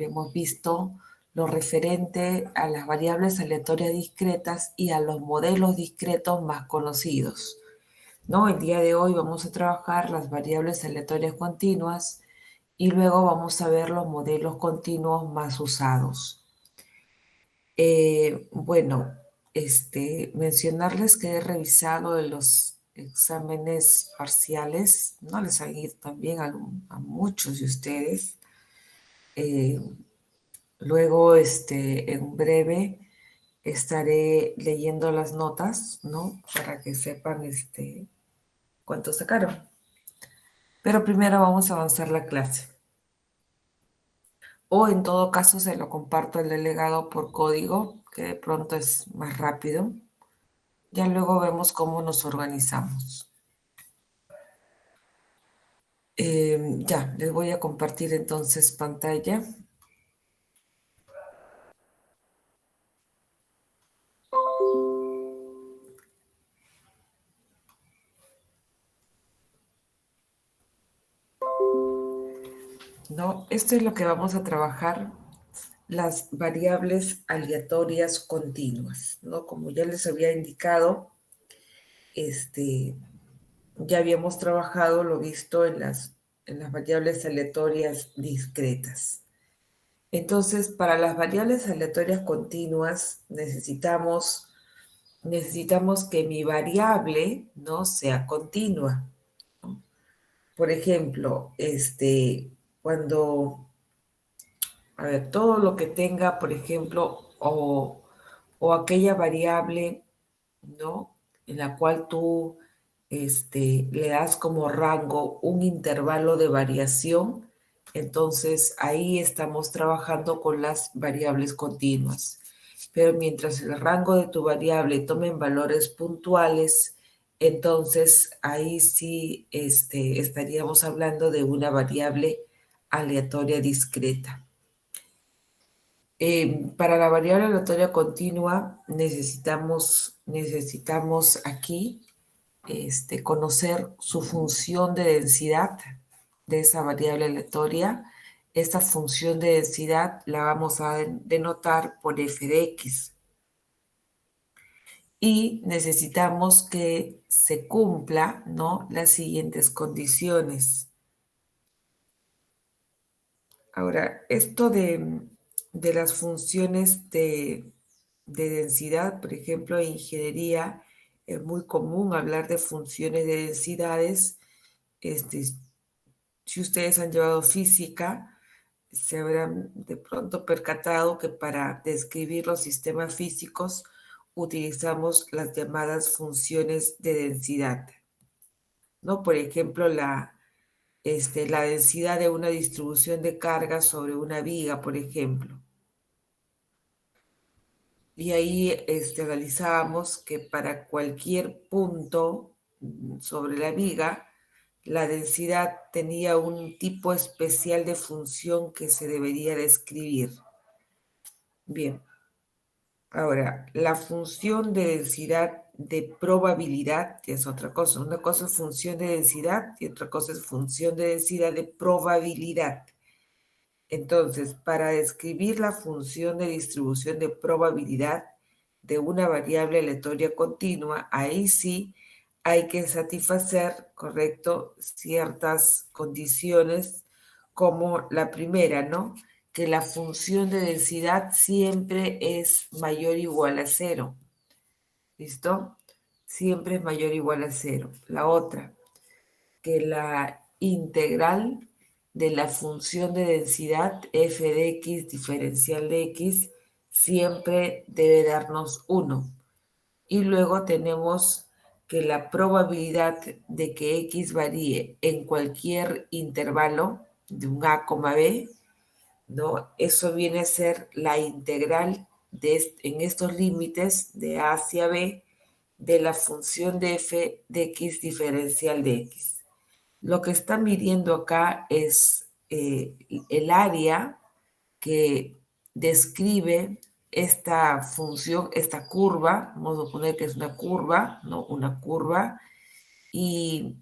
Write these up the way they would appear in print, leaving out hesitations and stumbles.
habíamos visto lo referente a las variables aleatorias discretas y a los modelos discretos más conocidos, ¿no? El día de hoy vamos a trabajar las variables aleatorias continuas y luego vamos a ver los modelos continuos más usados. Bueno, mencionarles que he revisado en los exámenes parciales, ¿no? Les han ido también a muchos de ustedes. Luego, en breve estaré leyendo las notas, ¿no? Para que sepan, cuánto sacaron. Pero primero vamos a avanzar la clase. O en todo caso se lo comparto al delegado por código, que de pronto es más rápido. Ya luego vemos cómo nos organizamos. Ya, les voy a compartir entonces pantalla. ¿No? Esto es lo que vamos a trabajar, las variables aleatorias continuas, ¿no? Como ya les había indicado, ya habíamos trabajado lo visto en las variables aleatorias discretas. Entonces, para las variables aleatorias continuas necesitamos que mi variable, ¿no? sea continua, ¿no? Por ejemplo, cuando, a ver, todo lo que tenga, por ejemplo, o aquella variable, ¿no? En la cual tú le das como rango un intervalo de variación, entonces ahí estamos trabajando con las variables continuas. Pero mientras el rango de tu variable tomen valores puntuales, entonces ahí sí estaríamos hablando de una variable aleatoria discreta. Para la variable aleatoria continua necesitamos aquí conocer su función de densidad de esa variable aleatoria. Esta función de densidad la vamos a denotar por f de x. Y necesitamos que se cumpla, ¿no? las siguientes condiciones. Ahora, esto de las funciones de densidad, por ejemplo, en ingeniería es muy común hablar de funciones de densidades. Si ustedes han llevado física, se habrán de pronto percatado que para describir los sistemas físicos utilizamos las llamadas funciones de densidad, ¿no? Por ejemplo, la densidad de una distribución de carga sobre una viga, por ejemplo. Y ahí analizábamos que para cualquier punto sobre la viga, la densidad tenía un tipo especial de función que se debería describir. Bien, ahora, la función de densidad de probabilidad es otra cosa. Una cosa es función de densidad y otra cosa es función de densidad de probabilidad. Entonces, para describir la función de distribución de probabilidad de una variable aleatoria continua, ahí sí hay que satisfacer, correcto, ciertas condiciones, como la primera, ¿no? Que la función de densidad siempre es mayor o igual a cero. ¿Listo? Siempre es mayor o igual a cero. La otra, que la integral de la función de densidad f de x diferencial de x siempre debe darnos 1. Y luego tenemos que la probabilidad de que x varíe en cualquier intervalo de un a, b, ¿no? Eso viene a ser la integral en estos límites de a hacia b de la función de f de x diferencial de x. Lo que están midiendo acá es el área que describe esta función, esta curva, vamos a poner que es una curva, ¿no? Una curva, y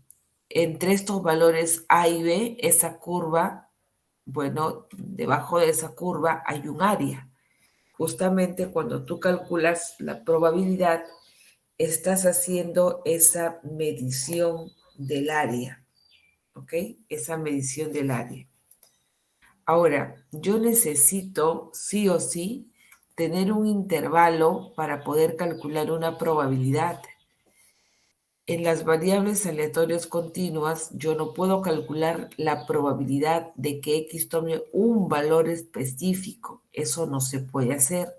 entre estos valores A y B, esa curva Bueno, debajo de esa curva hay un área. Justamente cuando tú calculas la probabilidad, estás haciendo esa medición del área, ¿ok? Esa medición del área. Ahora, yo necesito, sí o sí, tener un intervalo para poder calcular una probabilidad. En las variables aleatorias continuas, yo no puedo calcular la probabilidad de que X tome un valor específico. Eso no se puede hacer.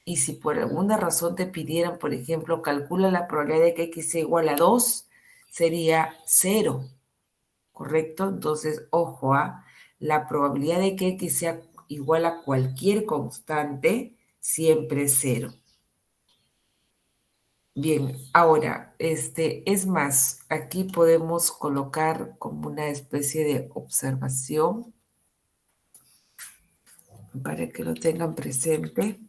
Y si por alguna razón te pidieran, por ejemplo, calcula la probabilidad de que X sea igual a 2, sería cero, ¿correcto? Entonces, ojo, la probabilidad de que X sea igual a cualquier constante siempre es cero. Bien, ahora, es más, aquí podemos colocar como una especie de observación para que lo tengan presente.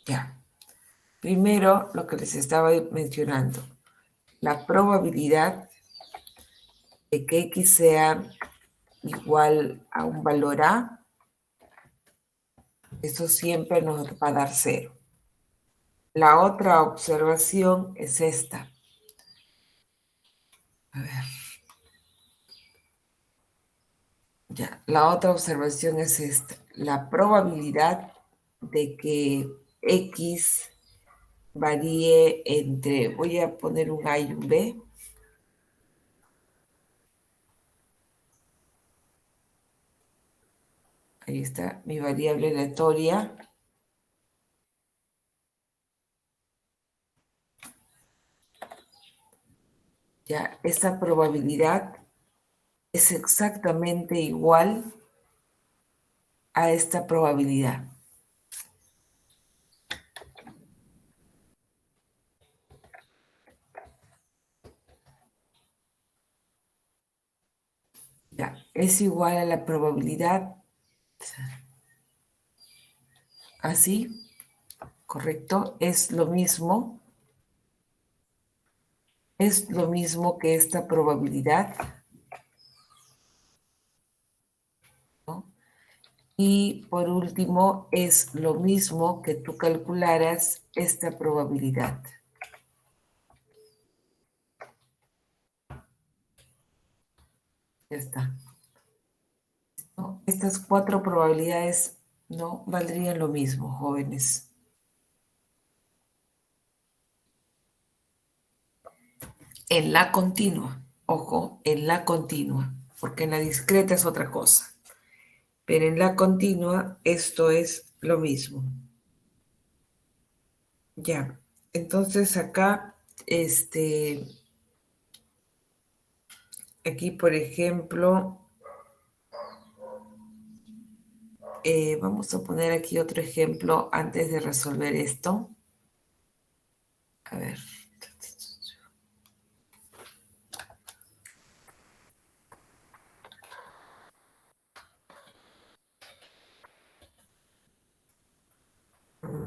Ya, primero lo que les estaba mencionando, la probabilidad de que X sea igual a un valor A, eso siempre nos va a dar cero. La otra observación es esta. A ver. Ya, la otra observación es esta. La probabilidad de que X varíe entre, voy a poner un A y un B. Ahí está mi variable aleatoria. Ya, esta probabilidad es exactamente igual a esta probabilidad. Ya, es igual a la probabilidad así, ¿correcto? Es lo mismo que esta probabilidad, ¿no? Y por último, es lo mismo que tú calcularas esta probabilidad. Ya está, ¿no? Estas cuatro probabilidades no valdrían lo mismo, jóvenes. En la continua, ojo, en la continua, porque en la discreta es otra cosa. Pero en la continua esto es lo mismo. Ya, entonces acá, aquí por ejemplo, vamos a poner aquí otro ejemplo antes de resolver esto. A ver.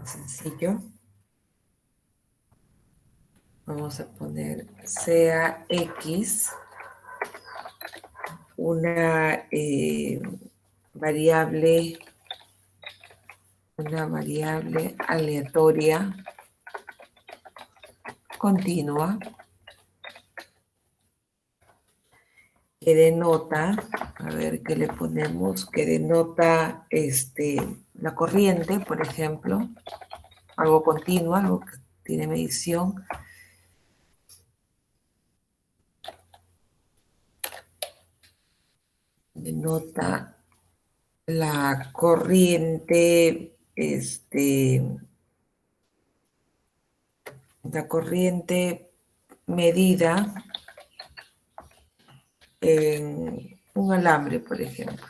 Sencillo. Vamos a poner sea X una variable, aleatoria continua que denota, a ver qué le ponemos, que denota la corriente, por ejemplo, algo continuo, algo que tiene medición. Denota la corriente, la corriente medida en un alambre, por ejemplo.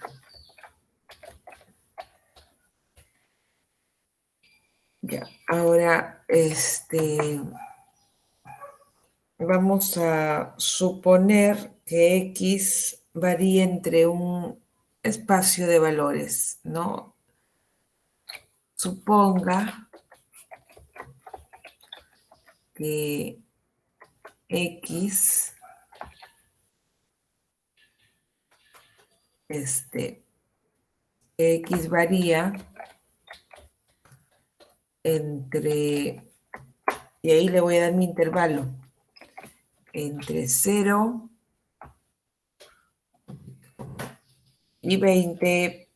Ya, ahora, vamos a suponer que X varía entre un espacio de valores, ¿no? Suponga que X, X varía entre, y ahí le voy a dar mi intervalo, entre 0 y 20,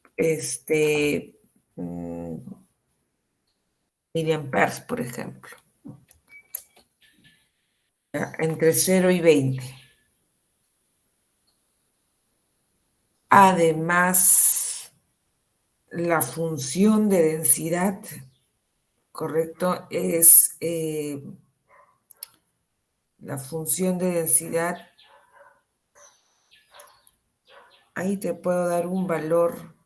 mm, miliamperes, por ejemplo. ¿Ya? Entre 0 y 20. Además, la función de densidad, correcto, es la función de densidad. Ahí te puedo dar un valor,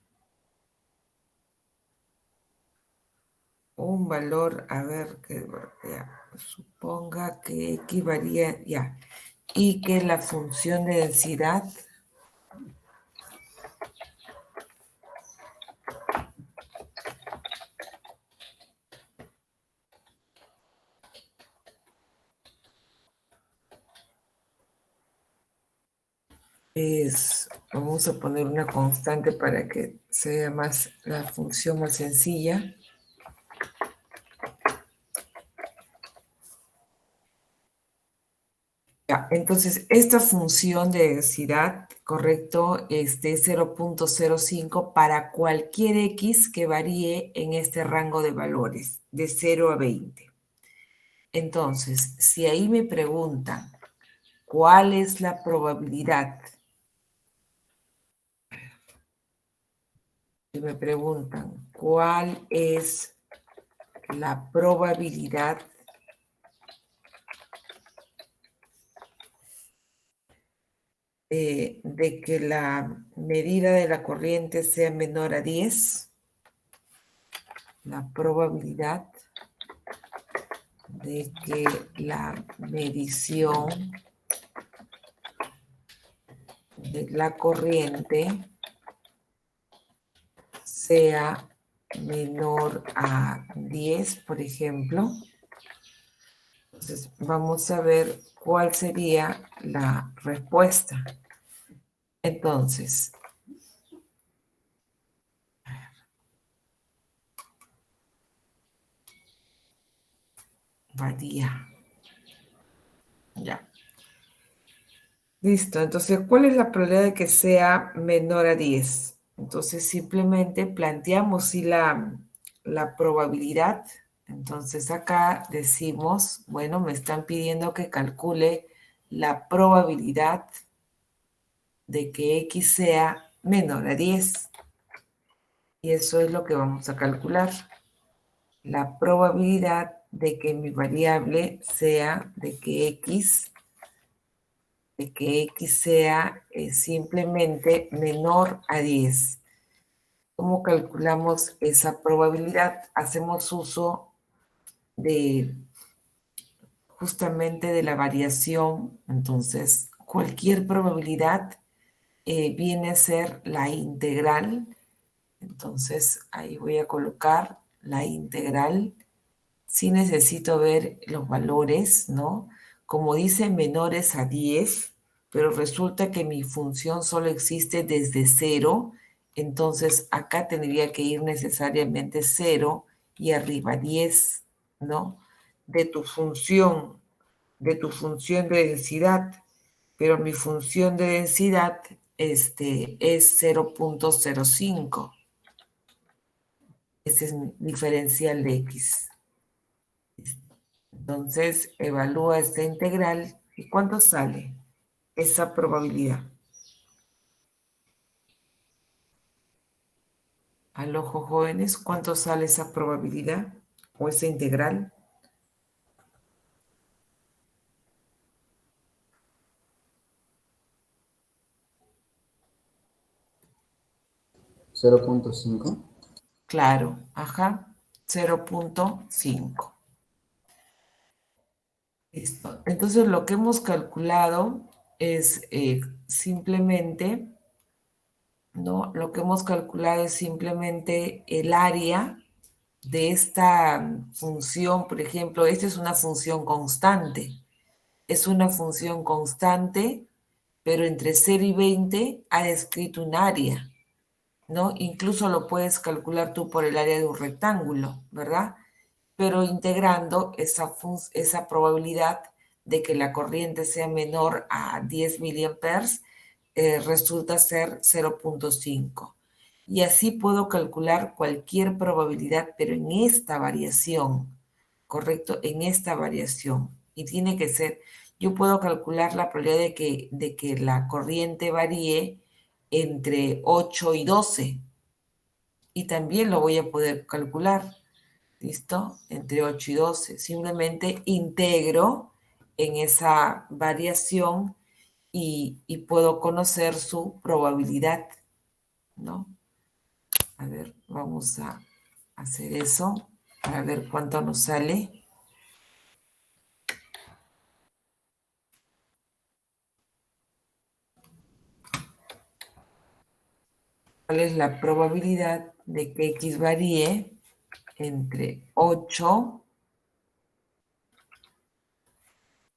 a ver, que ya, suponga que X varía, ya, y que la función de densidad es, vamos a poner una constante para que sea más, la función más sencilla. Ya, entonces, esta función de densidad, correcto, es 0.05 para cualquier X que varíe en este rango de valores, de 0 a 20. Entonces, si ahí me preguntan cuál es la probabilidad, si me preguntan cuál es la probabilidad de que la medida de la corriente sea menor a 10, la probabilidad de que la medición de la corriente sea menor a 10, por ejemplo. Entonces, vamos a ver cuál sería la respuesta. Entonces, varía. Ya. Listo. Entonces, ¿cuál es la probabilidad de que sea menor a 10? Entonces, simplemente planteamos si la probabilidad. Entonces, acá decimos, bueno, me están pidiendo que calcule la probabilidad de que X sea menor a 10. Y eso es lo que vamos a calcular. La probabilidad de que mi variable sea de que X sea simplemente menor a 10. ¿Cómo calculamos esa probabilidad? Hacemos uso de justamente de la variación. Entonces, cualquier probabilidad viene a ser la integral. Entonces, ahí voy a colocar la integral. Sí necesito ver los valores, ¿no? Como dice menores a 10, pero resulta que mi función solo existe desde 0, entonces acá tendría que ir necesariamente 0 y arriba 10, ¿no? De tu función, de tu función de densidad, pero mi función de densidad es 0.05. Ese es mi diferencial de X. Entonces, evalúa esta integral y ¿cuánto sale esa probabilidad? Al ojo, jóvenes, ¿cuánto sale esa probabilidad o esa integral? 0.5. Claro, ajá, 0.5. Listo. Entonces, lo que hemos calculado es simplemente ¿no? Lo que hemos calculado es simplemente el área de esta función. Por ejemplo, esta es una función constante. Es una función constante, pero entre 0 y 20 ha descrito un área, ¿no? Incluso lo puedes calcular tú por el área de un rectángulo, ¿verdad? Pero integrando esa probabilidad de que la corriente sea menor a 10 miliamperes, resulta ser 0,5. Y así puedo calcular cualquier probabilidad, pero en esta variación, ¿correcto? En esta variación. Y tiene que ser, yo puedo calcular la probabilidad de que la corriente varíe entre 8 y 12. Y también lo voy a poder calcular. ¿Listo? Entre 8 y 12. Simplemente integro en esa variación y puedo conocer su probabilidad, ¿no? A ver, vamos a hacer eso para ver cuánto nos sale. ¿Cuál es la probabilidad de que X varíe entre 8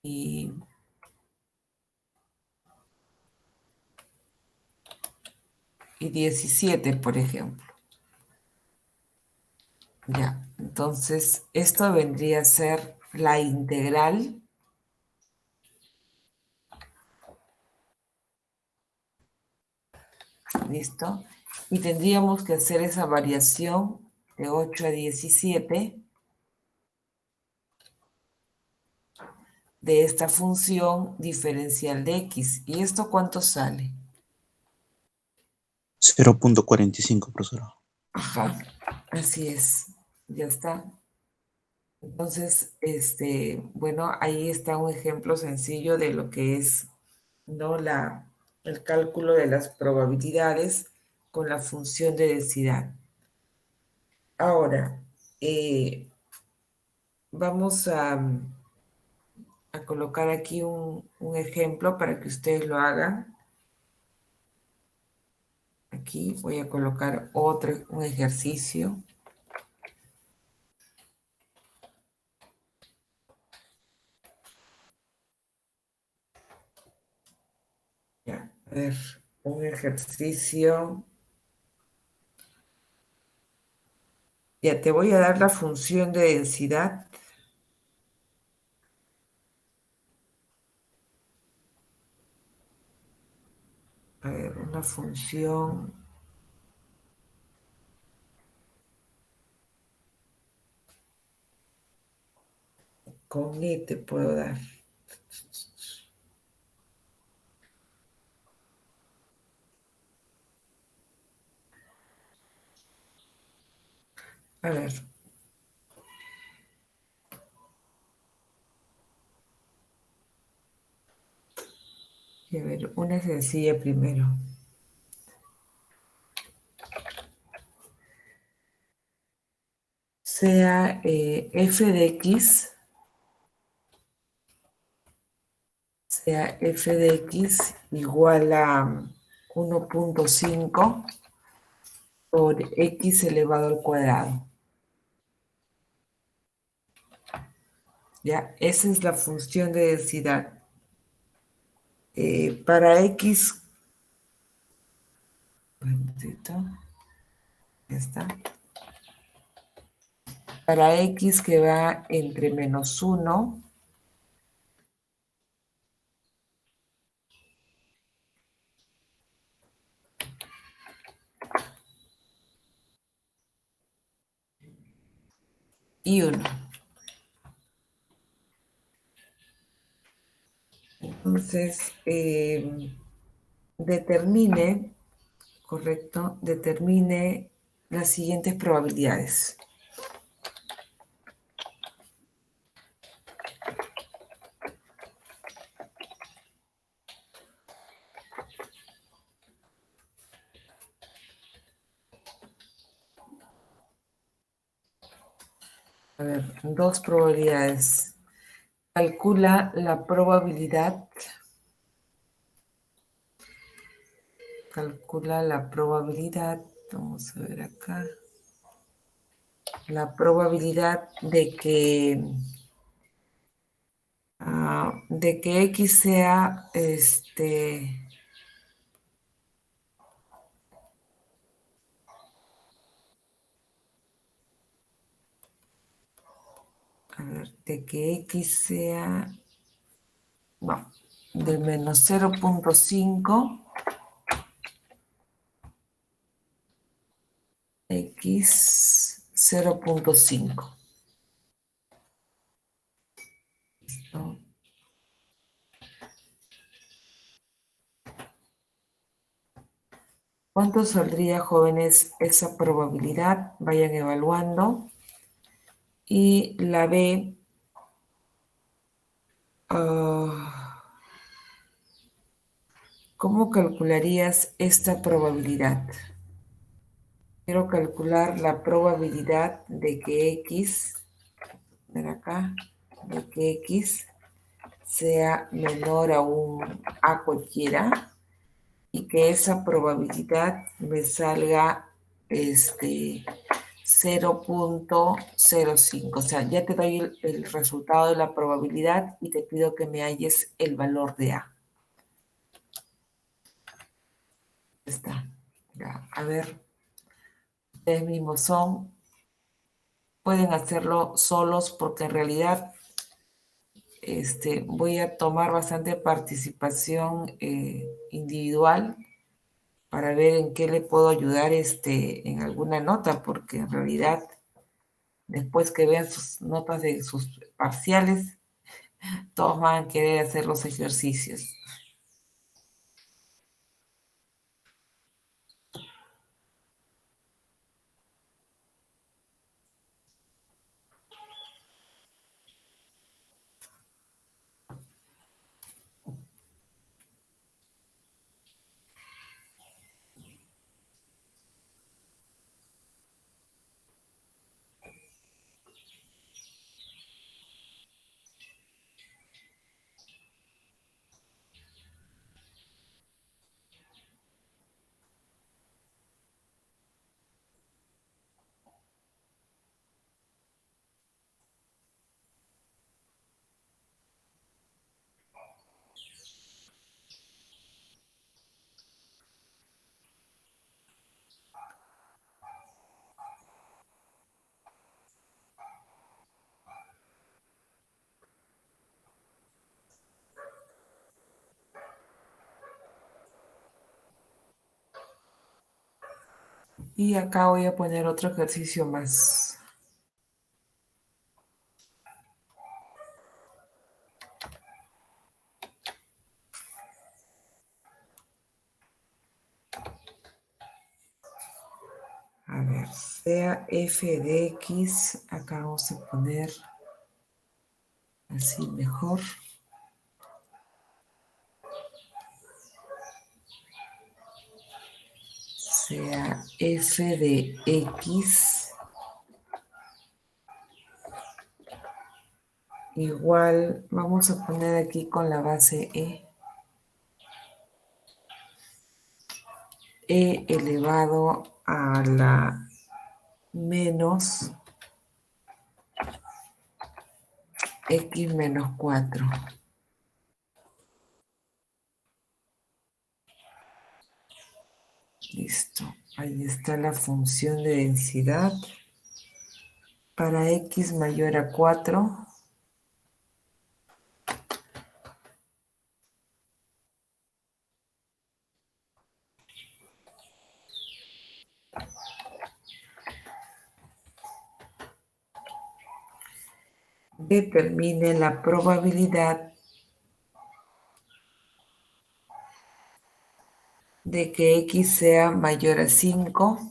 y, y 17, por ejemplo? Ya, entonces esto vendría a ser la integral. ¿Listo? Y tendríamos que hacer esa variación de 8 a 17 de esta función diferencial de x. ¿Y esto cuánto sale? 0,45, profesora. Ajá, así es. Ya está. Entonces, bueno, ahí está un ejemplo sencillo de lo que es, ¿no? El cálculo de las probabilidades con la función de densidad. Ahora, vamos a colocar aquí un ejemplo para que ustedes lo hagan. Aquí voy a colocar un ejercicio. Ya, a ver, un ejercicio. Ya te voy a dar la función de densidad. A ver, una función con E te puedo dar. A ver, a ver, una sencilla primero. Sea f de x, sea f de x igual a 1,5 por x elevado al cuadrado. Ya, esa es la función de densidad. Para x, ya está. Para x que va entre -1 y 1. Entonces, determine, correcto, determine las siguientes probabilidades. A ver, dos probabilidades. Calcula la probabilidad calcula la probabilidad, vamos a ver acá, la probabilidad de que X sea, a ver, de que X sea, bueno, de menos 0,5, X 0,5. ¿No? ¿Cuánto saldría, jóvenes, esa probabilidad? Vayan evaluando. Y la B, ¿cómo calcularías esta probabilidad? Quiero calcular la probabilidad de que X, ven acá, de que X sea menor a un A cualquiera y que esa probabilidad me salga 0,05. O sea, ya te doy el resultado de la probabilidad y te pido que me halles el valor de A. Está. Ya, a ver, ustedes mismos pueden hacerlo solos porque en realidad voy a tomar bastante participación individual para ver en qué le puedo ayudar en alguna nota, porque en realidad después que vean sus notas de sus parciales, todos van a querer hacer los ejercicios. Y acá voy a poner otro ejercicio más. A ver, sea f de x, acá vamos a poner así mejor. Sea f de x igual, vamos a poner aquí con la base e elevado a la menos x menos 4. Listo. Ahí está la función de densidad. Para x mayor a 4, determine la probabilidad de que x sea mayor a 5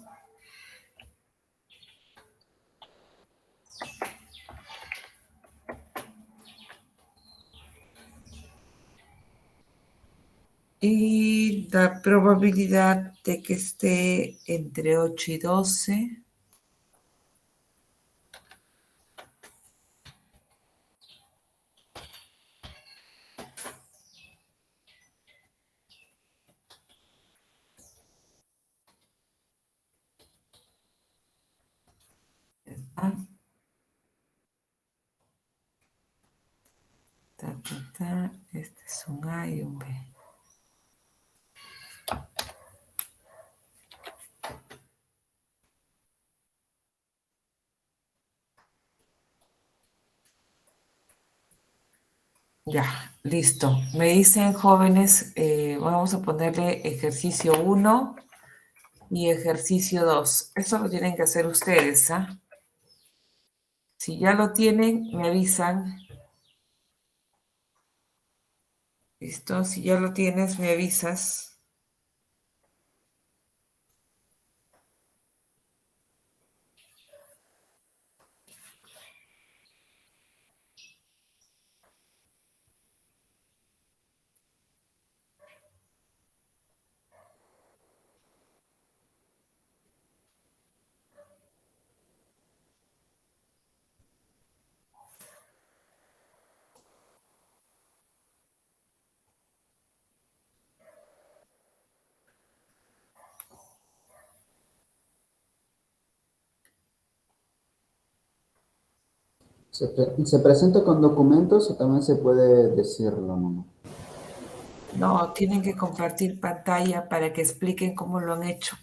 y la probabilidad de que esté entre 8 y 12 Ah, ta, ta, ta. Este es un A y un B. Ya, listo. Me dicen jóvenes, vamos a ponerle ejercicio uno y ejercicio 2. Eso lo tienen que hacer ustedes, ¿ah? Si ya lo tienen, me avisan. ¿Listo? Si ya lo tienes, me avisas. Se presenta con documentos o también se puede decirlo, ¿no? No, tienen que compartir pantalla para que expliquen cómo lo han hecho.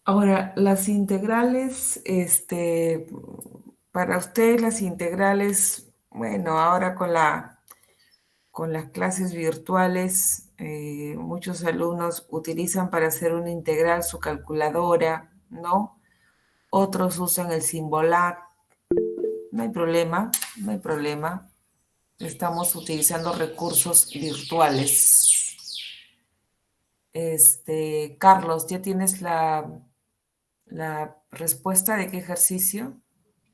Ahora, las integrales, para ustedes las integrales, bueno, ahora con las clases virtuales, muchos alumnos utilizan para hacer una integral su calculadora, ¿no? Otros usan el Simbolab. No hay problema, no hay problema. Estamos utilizando recursos virtuales. Carlos, ¿ya tienes la respuesta de qué ejercicio?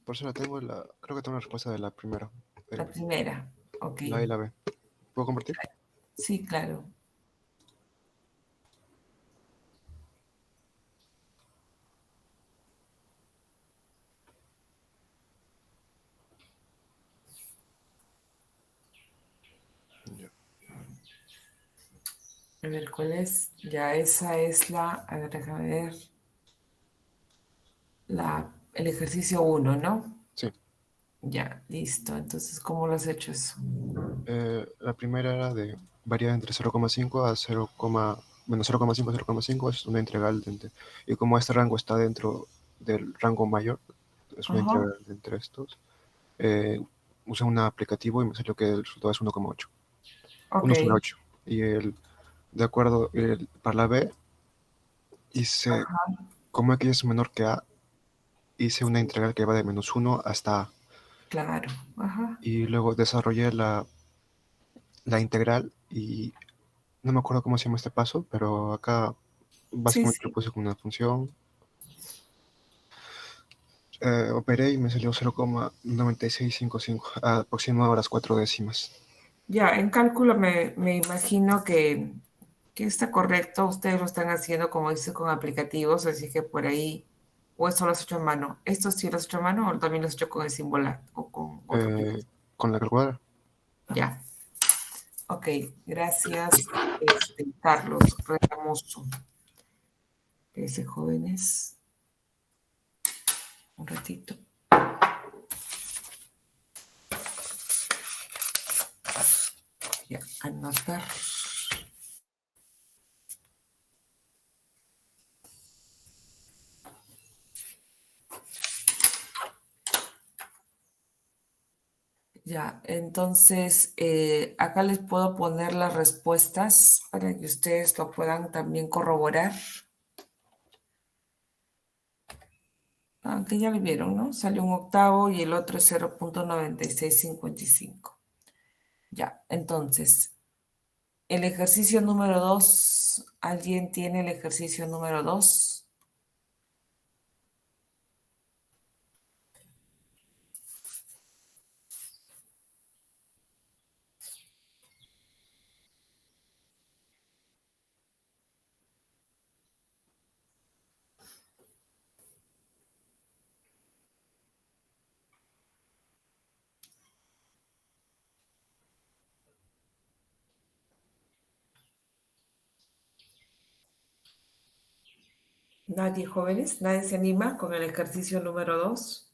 Profesora, creo que tengo la respuesta de la primera. La primera. Ok. La A y la B. ¿Puedo compartir? Sí, claro. Ya. A ver, ¿cuál es? Ya, esa es a ver, déjame ver, el ejercicio uno, ¿no? Sí. Ya, listo. Entonces, ¿cómo lo has hecho eso? La primera era de variar entre 0,5 a 0, menos 0,5 a 0,5 es una integral y como este rango está dentro del rango mayor, es una Ajá, integral de entre estos, eh, usé un aplicativo y me salió que el resultado es 1,8. ok, 1,8. Y de acuerdo, para la B hice, como X es menor que A, hice una integral que va de -1 hasta A. claro, ajá. Y luego desarrollé la integral y no me acuerdo cómo se llama este paso, pero acá Sí, básicamente lo sí. puse con una función. Operé y me salió 0,9655, aproximado a las 4 décimas. Ya, en cálculo me imagino que está correcto. Ustedes lo están haciendo, como dice, con aplicativos, así que por ahí, o esto lo has hecho a mano. ¿Esto sí lo has hecho a mano o también lo has hecho con el Simbolab o con otro Eh, aplicación? con la calculadora. Ya, ok, gracias, Carlos Retamoso. Ese jóvenes, un ratito. Ya, anotar. Ya, entonces acá les puedo poner las respuestas para que ustedes lo puedan también corroborar. Aunque ya lo vieron, ¿no? Salió un octavo y el otro es 0,9655. Ya, entonces, el ejercicio número 2, ¿alguien tiene el ejercicio número 2? Nadie, jóvenes, nadie se anima con el ejercicio número 2.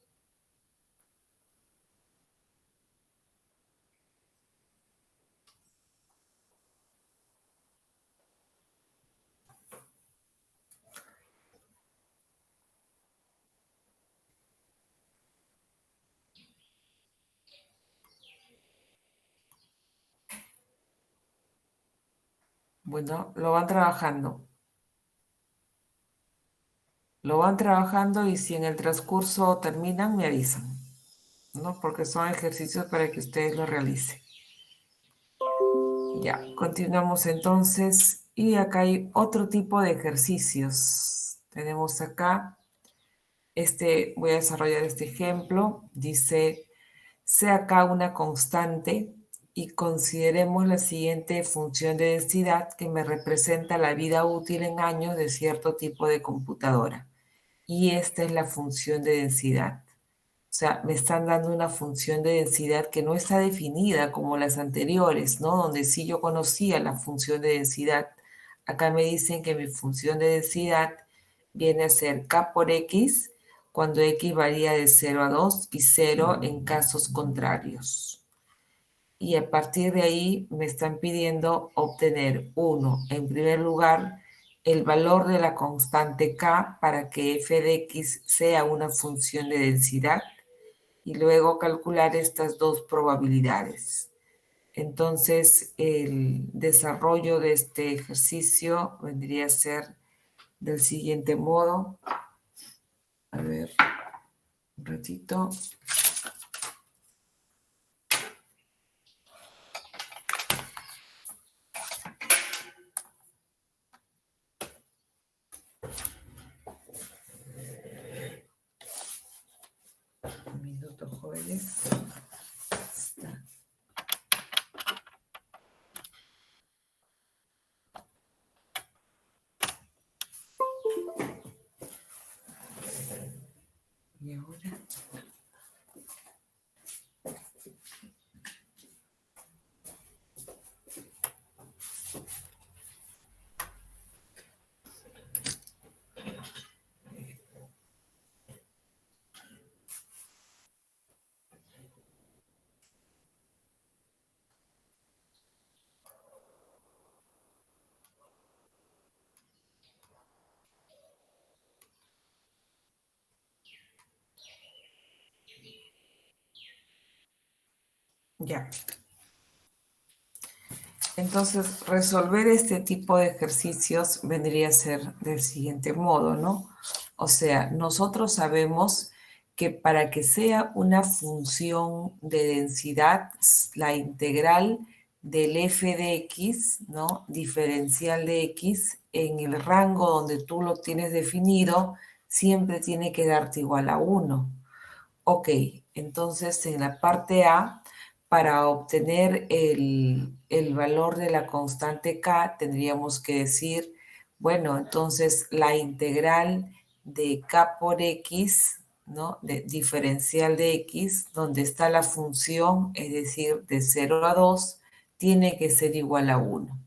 Bueno, lo van trabajando. Lo van trabajando y si en el transcurso terminan, me avisan, ¿no? Porque son ejercicios para que ustedes lo realicen. Ya, continuamos entonces. Y acá hay otro tipo de ejercicios. Tenemos acá, voy a desarrollar este ejemplo. Dice, sea acá una constante y consideremos la siguiente función de densidad que me representa la vida útil en años de cierto tipo de computadora. Y esta es la función de densidad. O sea, me están dando una función de densidad que no está definida como las anteriores, ¿no? Donde sí yo conocía la función de densidad. Acá me dicen que mi función de densidad viene a ser K por X cuando X varía de 0 a 2 y 0 en casos contrarios. Y a partir de ahí me están pidiendo obtener, uno, en primer lugar, el valor de la constante K para que f de X sea una función de densidad y luego calcular estas dos probabilidades. Entonces, el desarrollo de este ejercicio vendría a ser del siguiente modo. A ver, un ratito. Un minuto, jóvenes. Está. Y ahora. Ya. Entonces, resolver este tipo de ejercicios vendría a ser del siguiente modo, ¿no? O sea, nosotros sabemos que para que sea una función de densidad, la integral del f de x, ¿no? Diferencial de x, en el rango donde tú lo tienes definido, siempre tiene que darte igual a 1. Ok, entonces en la parte A, para obtener el valor de la constante K, tendríamos que decir, bueno, entonces la integral de K por X, ¿no? De diferencial de X, donde está la función, es decir, de 0 a 2, tiene que ser igual a 1.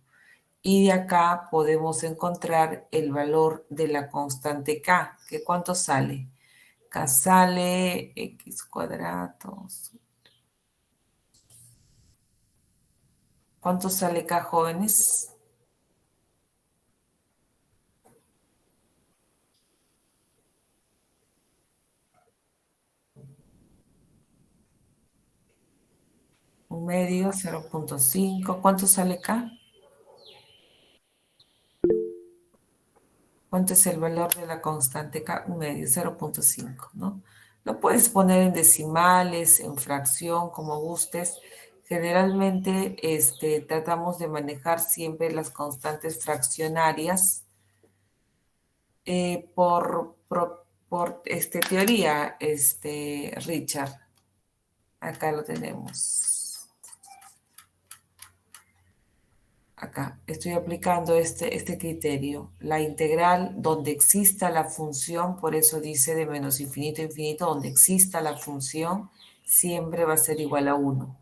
Y de acá podemos encontrar el valor de la constante K, que ¿cuánto sale? K sale x cuadrado. ¿Cuánto sale K, jóvenes? Un medio, 0.5. ¿Cuánto sale K? ¿Cuánto es el valor de la constante K? Un medio, 0.5, ¿no? Lo puedes poner en decimales, en fracción, como gustes. Generalmente tratamos de manejar siempre las constantes fraccionarias por teoría, Richard. Acá lo tenemos. Acá estoy aplicando este criterio. La integral donde exista la función, por eso dice de menos infinito a infinito, donde exista la función, siempre va a ser igual a 1.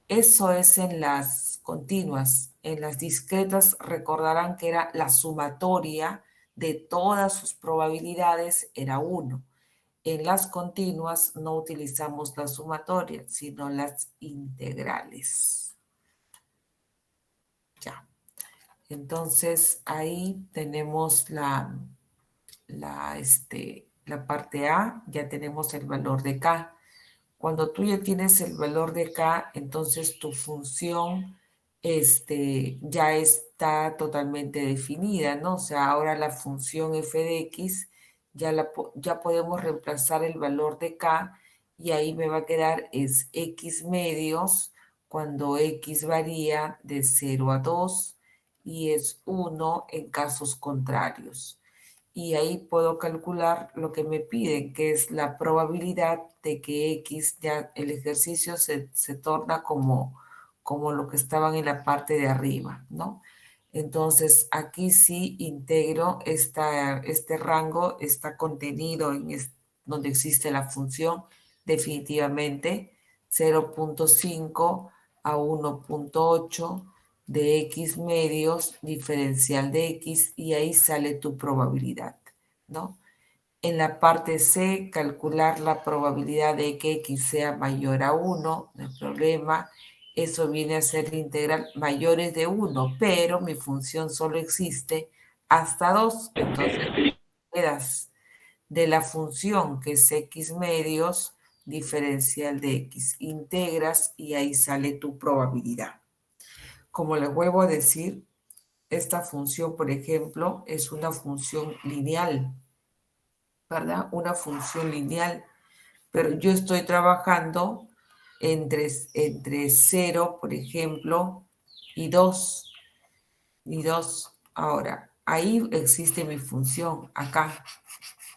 Eso es en las continuas. En las discretas recordarán que era la sumatoria de todas sus probabilidades era 1. En las continuas no utilizamos la sumatoria, sino las integrales. Ya. Entonces, ahí tenemos la parte A, ya tenemos el valor de K. Cuando tú ya tienes el valor de K, entonces tu función ya está totalmente definida, ¿no? O sea, ahora la función f de x ya podemos reemplazar el valor de K y ahí me va a quedar es x medios cuando x varía de 0 a 2 y es 1 en casos contrarios. Y ahí puedo calcular lo que me piden, que es la probabilidad de que X, ya el ejercicio se torna como lo que estaban en la parte de arriba, ¿no? Entonces, aquí sí integro este rango, está contenido donde existe la función, definitivamente 0.5 a 1.8 de x medios, diferencial de x, y ahí sale tu probabilidad, ¿no? En la parte C, calcular la probabilidad de que x sea mayor a 1, no hay problema. Eso viene a ser integral mayores de 1, pero mi función solo existe hasta 2. Entonces, quedas de la función que es x medios, diferencial de x. Integras y ahí sale tu probabilidad. Como les vuelvo a decir, esta función, por ejemplo, es una función lineal, ¿verdad? Una función lineal, pero yo estoy trabajando entre 0, por ejemplo, y 2. Ahora, ahí existe mi función, acá,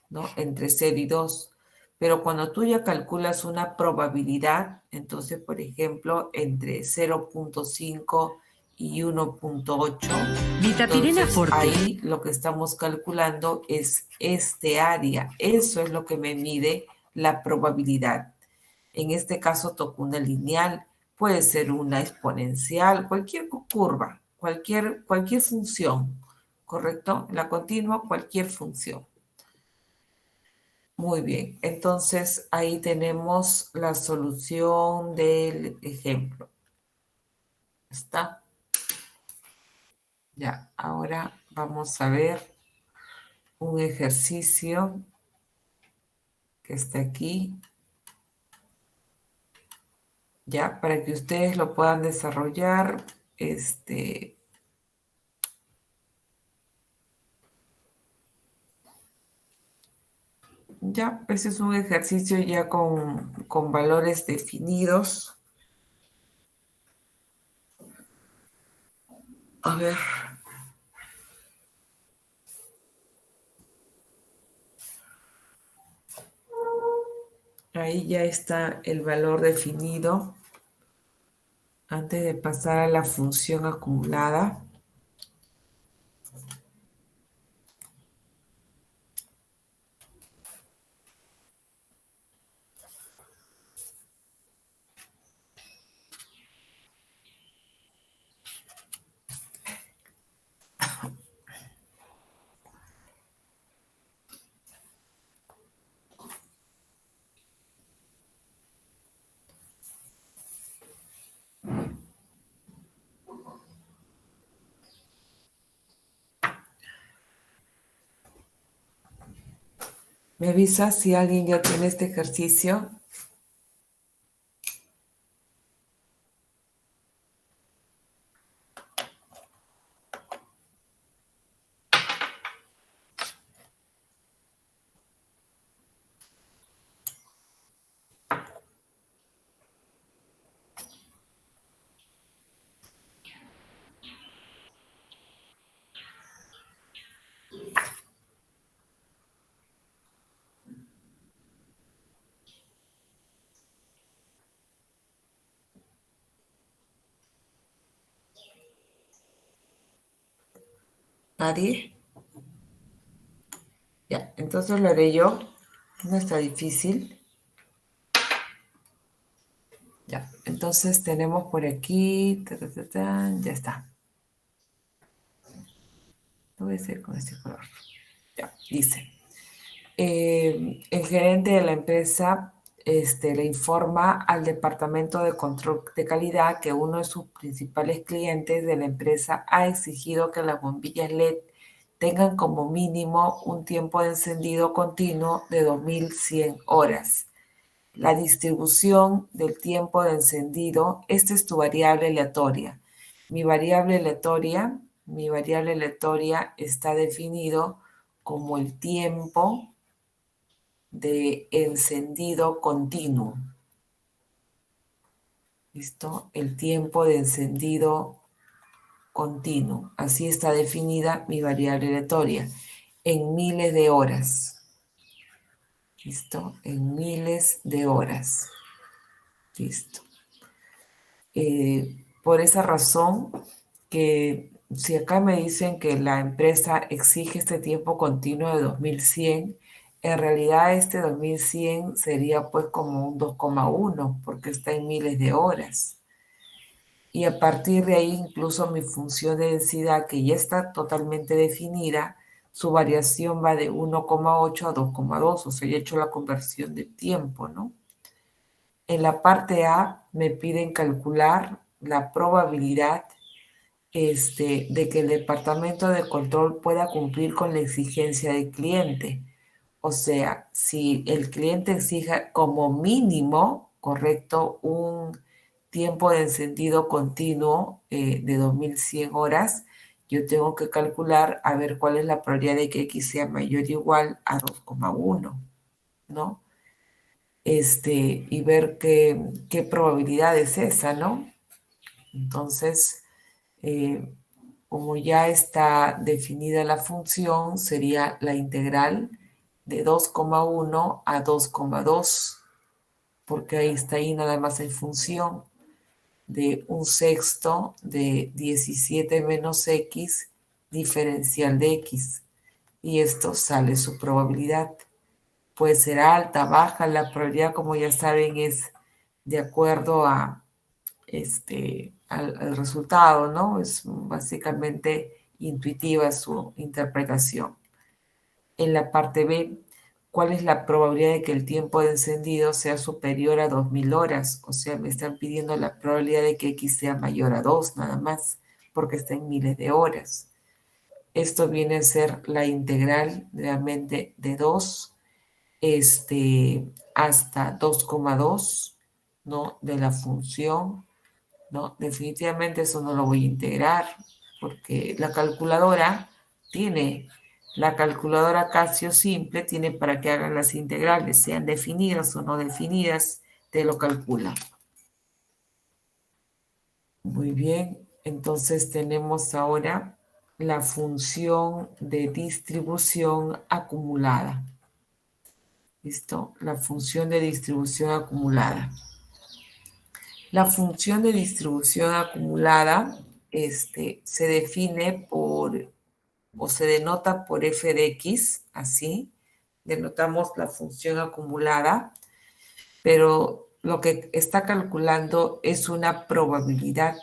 ¿no? Entre 0 y 2. Pero cuando tú ya calculas una probabilidad, entonces, por ejemplo, entre 0.5 y 1.8, Vitapirena entonces Forte. ahí lo que estamos calculando es este área. Eso es lo que me mide la probabilidad. En este caso toco una lineal, puede ser una exponencial, cualquier curva, cualquier función, ¿correcto? La continua, cualquier función. Muy bien, entonces ahí tenemos la solución del ejemplo. ¿Está? Ya, ahora vamos a ver un ejercicio que está aquí. Ya, para que ustedes lo puedan desarrollar, ya, ese es un ejercicio ya con valores definidos. A ver. Ahí ya está el valor definido antes de pasar a la función acumulada. ¿Me avisa si alguien ya tiene este ejercicio? ¿Nadie? Ya, entonces lo haré yo. No está difícil. Ya, entonces tenemos por aquí, ya está. Lo voy a hacer con este color. Ya, dice, el gerente de la empresa le informa al Departamento de Control de Calidad que uno de sus principales clientes de la empresa ha exigido que las bombillas LED tengan como mínimo un tiempo de encendido continuo de 2100 horas. La distribución del tiempo de encendido, esta es tu variable aleatoria. Mi variable aleatoria está definido como el tiempo de encendido continuo. ¿Listo? El tiempo de encendido continuo. Así está definida mi variable aleatoria. En miles de horas. ¿Listo? En miles de horas. Listo. Por esa razón que si acá me dicen que la empresa exige este tiempo continuo de 2100, en realidad este 2100 sería pues como un 2,1 porque está en miles de horas. Y a partir de ahí incluso mi función de densidad que ya está totalmente definida, su variación va de 1,8 a 2,2, o sea, ya he hecho la conversión de tiempo, ¿no? En la parte A me piden calcular la probabilidad de que el departamento de control pueda cumplir con la exigencia del cliente. O sea, si el cliente exija como mínimo, correcto, un tiempo de encendido continuo de 2100 horas, yo tengo que calcular a ver cuál es la probabilidad de que X sea mayor o igual a 2,1, ¿no? Y ver qué probabilidad es esa, ¿no? Entonces, como ya está definida la función, sería la integral de 2,1 a 2,2, porque ahí nada más hay función de un sexto de 17 menos x diferencial de x, y esto sale su probabilidad. Puede ser alta, baja, la probabilidad, como ya saben, es de acuerdo al resultado, ¿no? Es básicamente intuitiva su interpretación. En la parte B, ¿cuál es la probabilidad de que el tiempo de encendido sea superior a 2000 horas? O sea, me están pidiendo la probabilidad de que X sea mayor a 2 nada más, porque está en miles de horas. Esto viene a ser la integral realmente de 2 hasta 2,2, ¿no? De la función, ¿no? Definitivamente eso no lo voy a integrar porque la calculadora Casio simple tiene para que hagan las integrales, sean definidas o no definidas, te lo calcula. Muy bien, entonces tenemos ahora la función de distribución acumulada. ¿Listo? La función de distribución acumulada. La función de distribución acumulada se define o se denota por f de x, así. Denotamos la función acumulada, pero lo que está calculando es una probabilidad.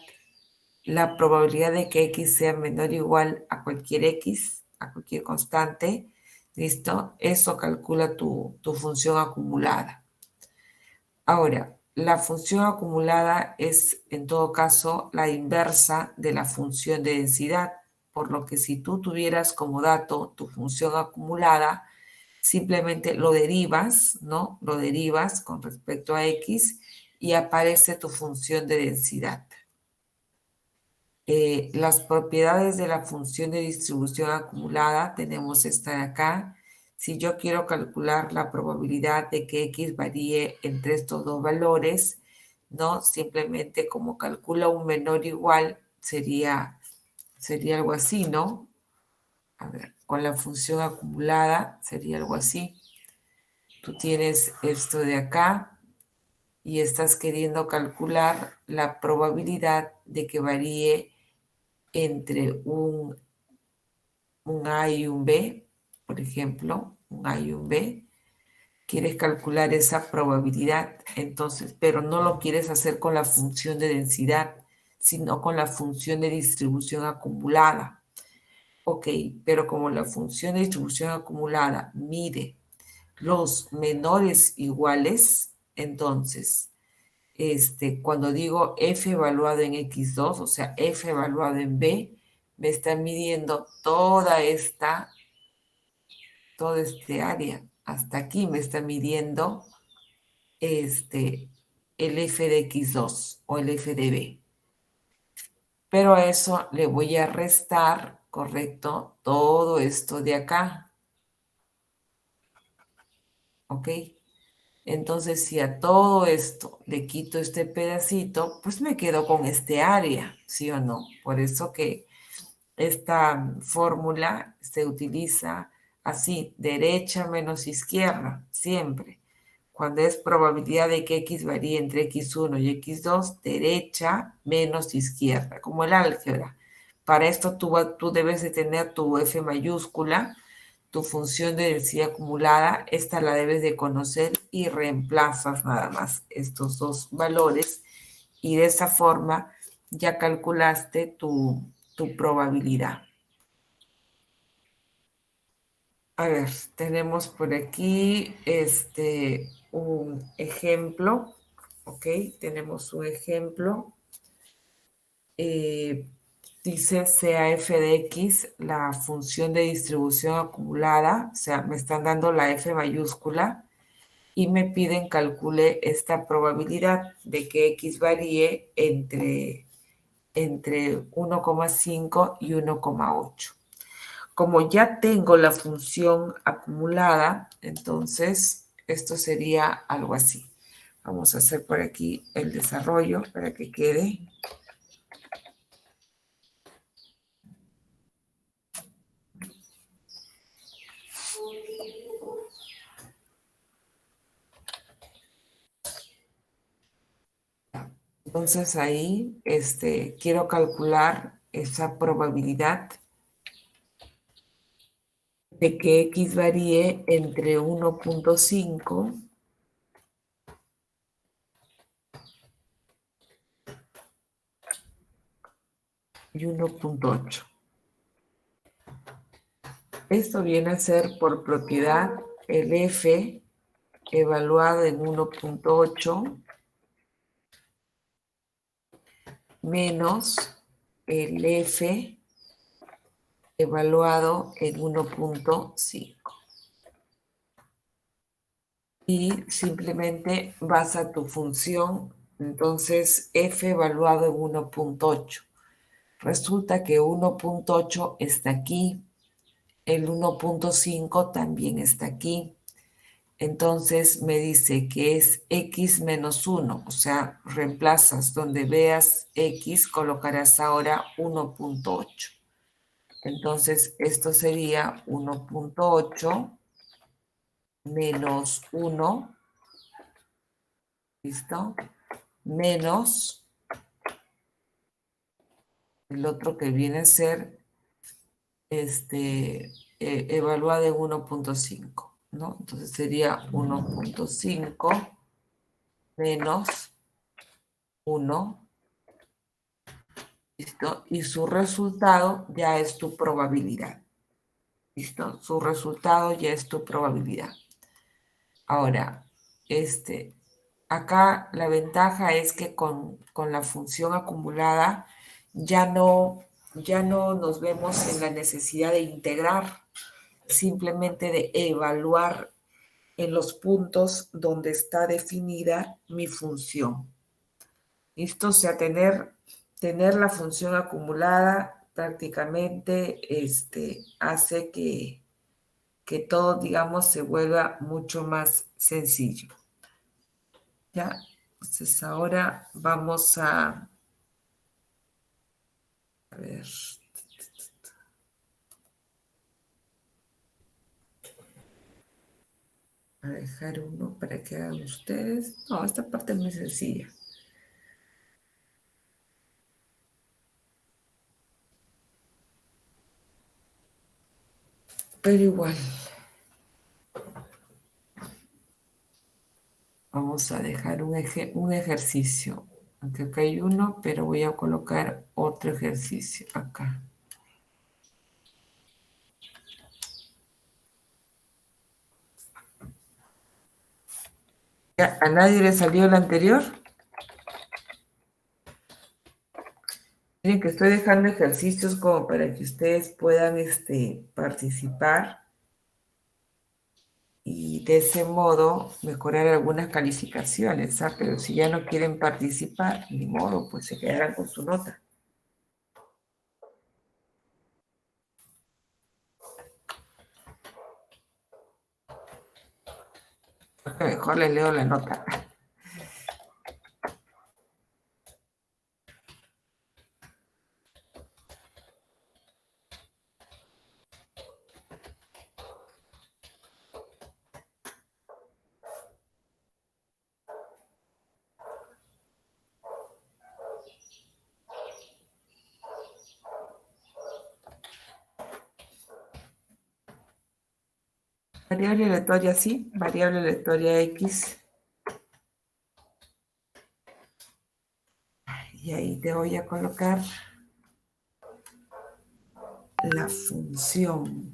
La probabilidad de que x sea menor o igual a cualquier x, a cualquier constante, ¿listo? Eso calcula tu función acumulada. Ahora, la función acumulada es, en todo caso, la inversa de la función de densidad, por lo que si tú tuvieras como dato tu función acumulada, simplemente lo derivas, ¿no? Lo derivas con respecto a x y aparece tu función de densidad. Las propiedades de la función de distribución acumulada, tenemos esta de acá. Si yo quiero calcular la probabilidad de que x varíe entre estos dos valores, ¿no? Simplemente como calcula un menor o igual, sería algo así, ¿no? A ver, con la función acumulada sería algo así. Tú tienes esto de acá y estás queriendo calcular la probabilidad de que varíe entre un A y un B, por ejemplo, un A y un B. Quieres calcular esa probabilidad, entonces, pero no lo quieres hacer con la función de densidad, sino con la función de distribución acumulada. Ok, pero como la función de distribución acumulada mide los menores iguales, entonces, cuando digo f evaluado en x2, o sea, f evaluado en b, me está midiendo toda este área. Hasta aquí me está midiendo el f de x2 o el f de b. Pero a eso le voy a restar, ¿correcto? Todo esto de acá, ¿ok? Entonces, si a todo esto le quito este pedacito, pues me quedo con este área, ¿sí o no? Por eso que esta fórmula se utiliza así, derecha menos izquierda, siempre. Cuando es probabilidad de que x varíe entre x1 y x2, derecha menos izquierda, como el álgebra. Para esto tú debes de tener tu f mayúscula, tu función de densidad acumulada, esta la debes de conocer y reemplazas nada más estos dos valores y de esa forma ya calculaste tu probabilidad. A ver, tenemos por aquí un ejemplo, ¿ok? Tenemos un ejemplo. Dice sea f de x la función de distribución acumulada, o sea, me están dando la f mayúscula y me piden calcule esta probabilidad de que x varíe entre 1,5 y 1,8. Como ya tengo la función acumulada, entonces esto sería algo así. Vamos a hacer por aquí el desarrollo para que quede. Entonces ahí quiero calcular esa probabilidad de que x varíe entre 1,5 y 1,8. Esto viene a ser por propiedad el f evaluado en 1,8 menos el f evaluado en 1,5. Y simplemente vas a tu función, entonces f evaluado en 1,8. Resulta que 1,8 está aquí, el 1,5 también está aquí. Entonces me dice que es x menos 1, o sea, reemplazas donde veas x, colocarás ahora 1,8. Entonces esto sería 1,8 menos 1, ¿listo? Menos el otro que viene a ser evaluado en 1,5, ¿no? Entonces sería 1,5 menos 1, ¿listo? Y su resultado ya es tu probabilidad, ¿listo? Su resultado ya es tu probabilidad. Ahora, acá la ventaja es que con la función acumulada ya no nos vemos en la necesidad de integrar, simplemente de evaluar en los puntos donde está definida mi función. ¿Listo? O sea, tener la función acumulada prácticamente hace que todo, digamos, se vuelva mucho más sencillo. ¿Ya? Entonces ahora vamos a ver. A dejar uno para que hagan ustedes. No, esta parte es muy sencilla. Pero igual. Vamos a dejar un ejercicio. Aunque acá hay uno, pero voy a colocar otro ejercicio acá. ¿A nadie le salió el anterior? Miren que estoy dejando ejercicios como para que ustedes puedan participar y de ese modo mejorar algunas calificaciones, ¿ah? Pero si ya no quieren participar, ni modo, pues se quedarán con su nota. Mejor les leo la nota. Variable aleatoria sí, variable aleatoria X. Y ahí te voy a colocar la función.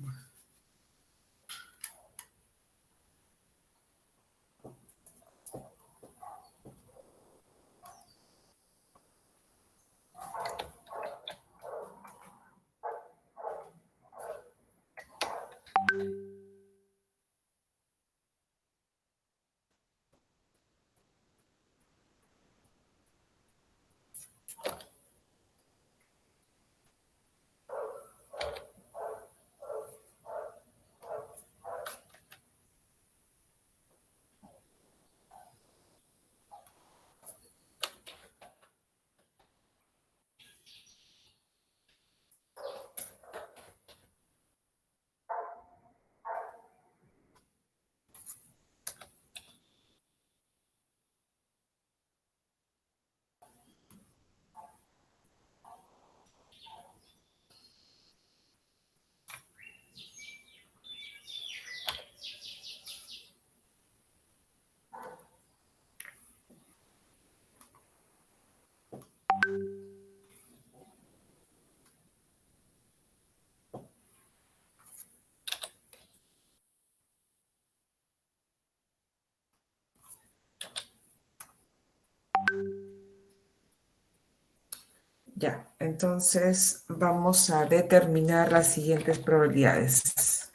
Ya, entonces vamos a determinar las siguientes probabilidades.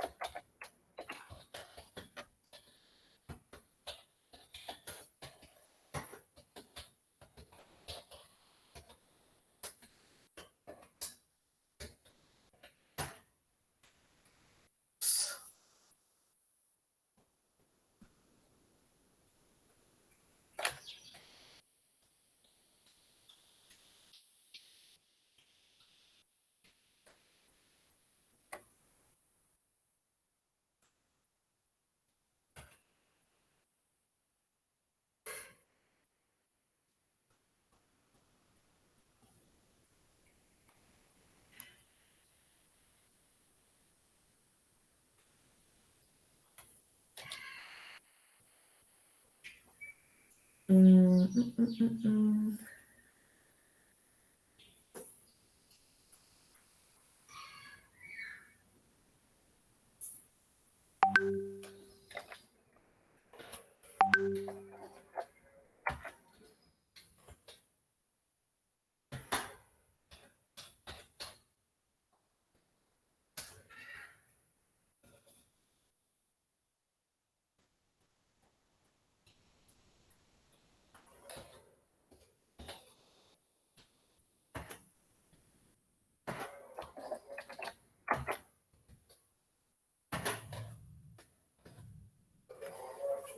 Mm, mm, mm, mm, mm.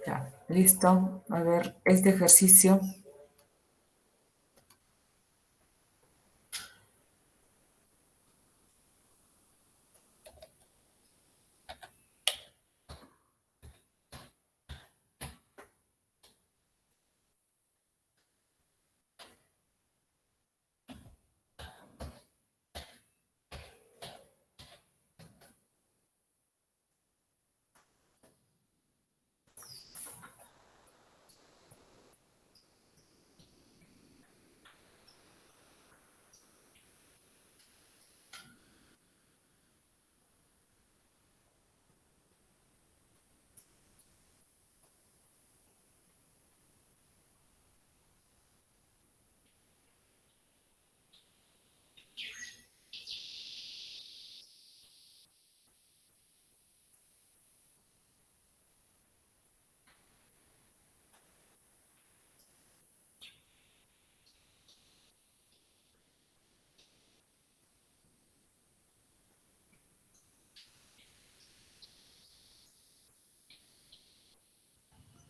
Ya, listo. A ver, este ejercicio.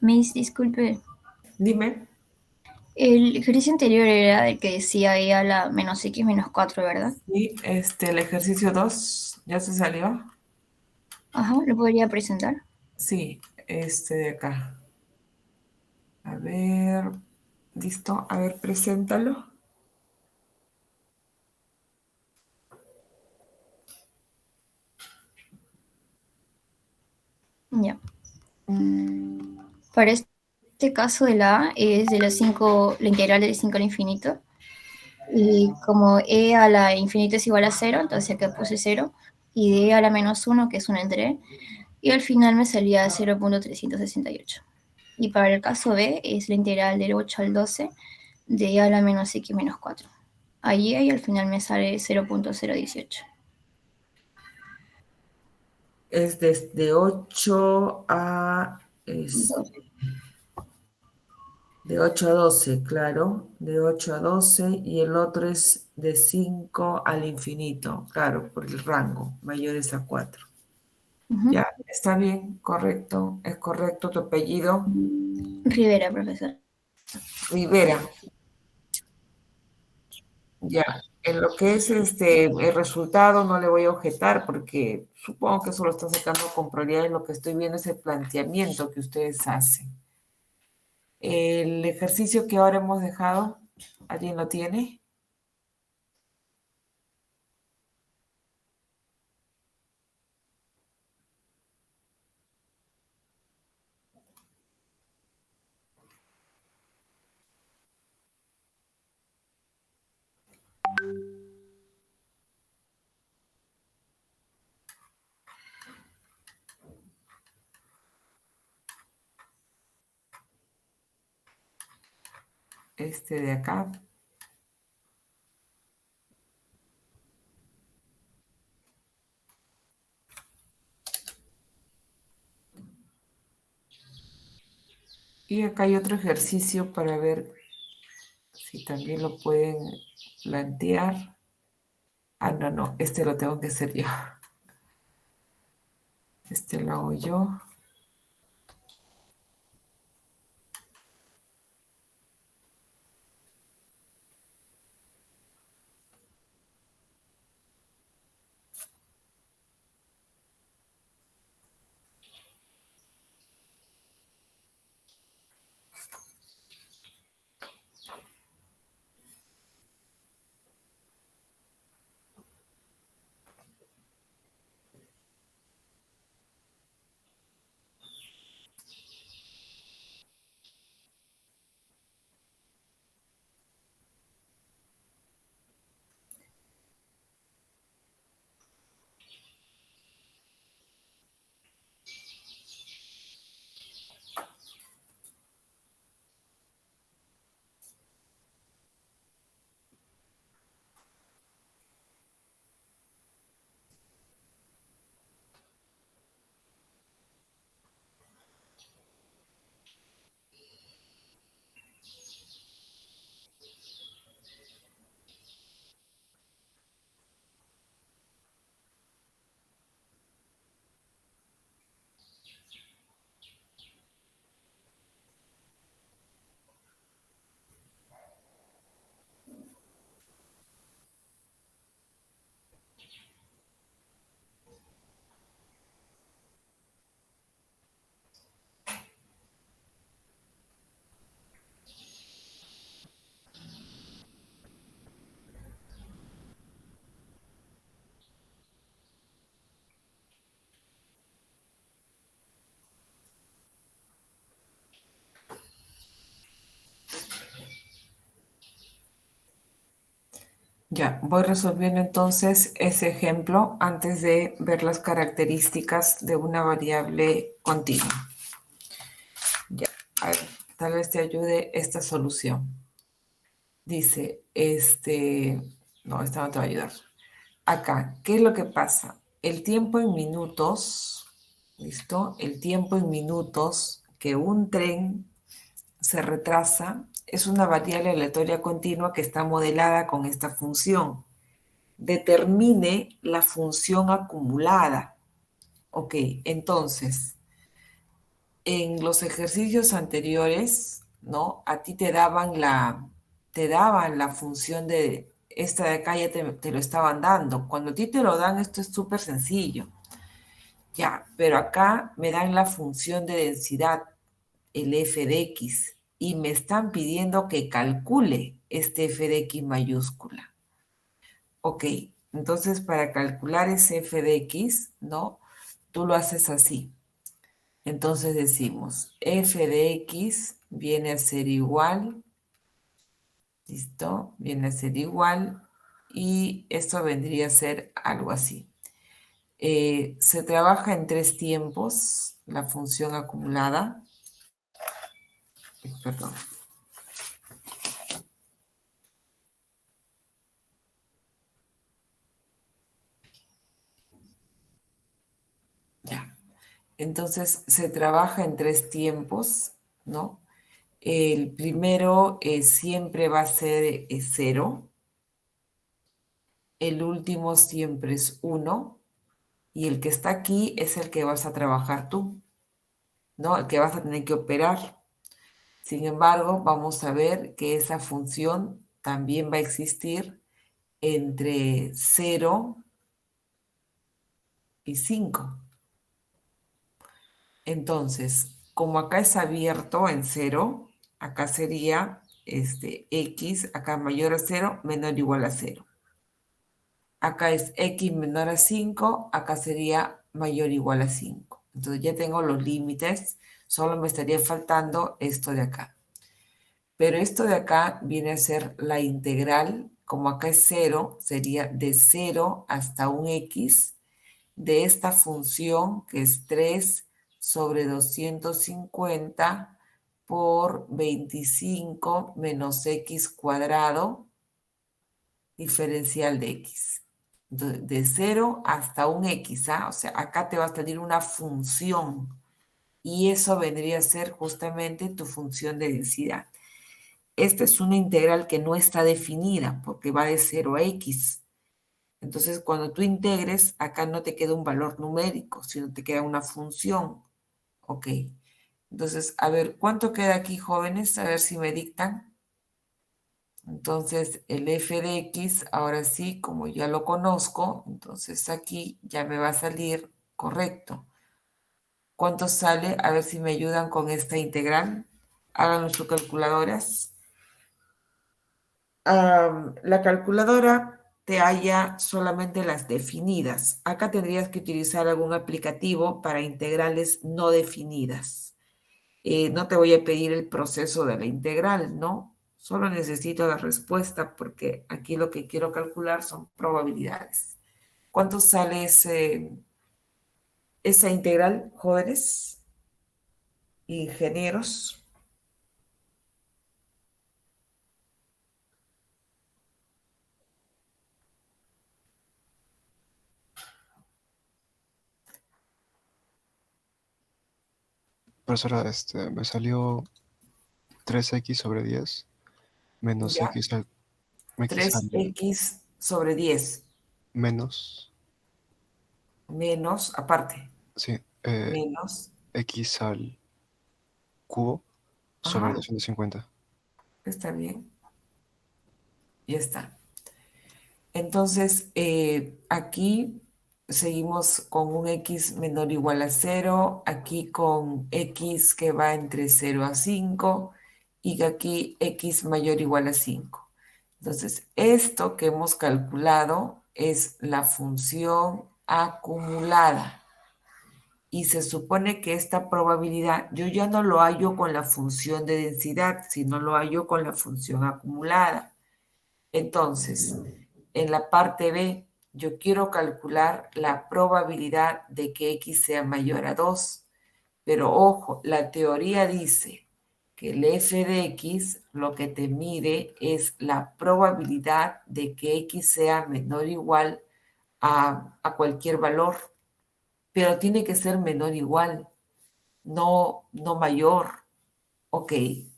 Miss, disculpe. Dime. El ejercicio anterior era el que decía E a la menos X menos 4, ¿verdad? Sí, el ejercicio 2 ya se salió. Ajá, ¿lo podría presentar? Sí, este de acá. A ver, listo. A ver, preséntalo. Ya. Para este caso de la A es de la 5, la integral del 5 al infinito. Y como E a la infinito es igual a 0, entonces acá puse 0. Y de E a la menos 1, que es una entre E. Y al final me salía 0.368. Y para el caso B es la integral del 8 al 12 de E a la menos X menos 4. Ahí y al final me sale 0.018. Es desde 8 a... de 8 a 12, claro. De 8 a 12 y el otro es de 5 al infinito, claro, por el rango, mayores a 4. Ujú. Ya, está bien, correcto, es correcto tu apellido. Rivera, profesor. Rivera, ya. En lo que es el resultado no le voy a objetar porque supongo que eso lo está sacando con probabilidad y lo que estoy viendo es el planteamiento que ustedes hacen. El ejercicio que ahora hemos dejado, ¿alguien lo tiene? Este de acá. Y acá hay otro ejercicio para ver si también lo pueden plantear. Ah, no, no, este lo tengo que hacer yo. Este lo hago yo. Ya, voy resolviendo entonces ese ejemplo antes de ver las características de una variable continua. Ya, a ver, tal vez te ayude esta solución. Dice, no, esta no te va a ayudar. Acá, ¿qué es lo que pasa? El tiempo en minutos, ¿listo? El tiempo en minutos que un tren se retrasa es una variable aleatoria continua que está modelada con esta función. Determine la función acumulada. Ok, entonces, en los ejercicios anteriores, ¿no? A ti te daban la función de, esta de acá ya te lo estaban dando. Cuando a ti te lo dan, esto es súper sencillo. Ya, pero acá me dan la función de densidad, el f de x, y me están pidiendo que calcule este f de x mayúscula. Ok, entonces para calcular ese f de x, ¿no? Tú lo haces así. Entonces decimos, f de x viene a ser igual, ¿listo? Viene a ser igual, y esto vendría a ser algo así. Se trabaja en 3 tiempos, la función acumulada. Perdón. Ya. Entonces se trabaja en 3 tiempos, ¿no? El primero siempre va a ser 0, el último siempre es 1, y el que está aquí es el que vas a trabajar tú, ¿no? El que vas a tener que operar. Sin embargo, vamos a ver que esa función también va a existir entre 0 y 5. Entonces, como acá es abierto en 0, acá sería x, acá mayor a 0, menor o igual a 0. Acá es x menor a 5, acá sería mayor o igual a 5. Entonces ya tengo los límites, solo me estaría faltando esto de acá. Pero esto de acá viene a ser la integral, como acá es 0, sería de 0 hasta un x de esta función que es 3 sobre 250 por 25 menos x cuadrado diferencial de x. Entonces, de 0 hasta un x, ¿ah? O sea, acá te va a salir una función y eso vendría a ser justamente tu función de densidad. Esta es una integral que no está definida porque va de 0 a x. Entonces, cuando tú integres, acá no te queda un valor numérico, sino te queda una función. Ok. Entonces, a ver, ¿cuánto queda aquí, jóvenes? A ver si me dictan. Entonces, el f de x, ahora sí, como ya lo conozco, entonces aquí ya me va a salir correcto. ¿Cuánto sale? A ver si me ayudan con esta integral. Hagan sus calculadoras. La calculadora te halla solamente las definidas. Acá tendrías que utilizar algún aplicativo para integrales no definidas. No te voy a pedir el proceso de la integral, ¿no? Solo necesito la respuesta porque aquí lo que quiero calcular son probabilidades. ¿Cuánto sale esa integral, jóvenes? Ingenieros. Profesora, me salió 3x sobre 10 menos ¿Ya? x al 3x sobre 10 menos, menos, aparte, sí, menos, x al cubo sobre ajá, 250. está bien, ya está. Entonces, aquí seguimos con un x menor o igual a 0, aquí con x que va entre 0 a 5 y aquí x mayor o igual a 5. Entonces, esto que hemos calculado es la función acumulada. Y se supone que esta probabilidad yo ya no lo hallo con la función de densidad, sino lo hallo con la función acumulada. Entonces, en la parte B, yo quiero calcular la probabilidad de que x sea mayor a 2. Pero ojo, la teoría dice que el f de x lo que te mide es la probabilidad de que x sea menor o igual a cualquier valor, pero tiene que ser menor o igual, no mayor. Ok,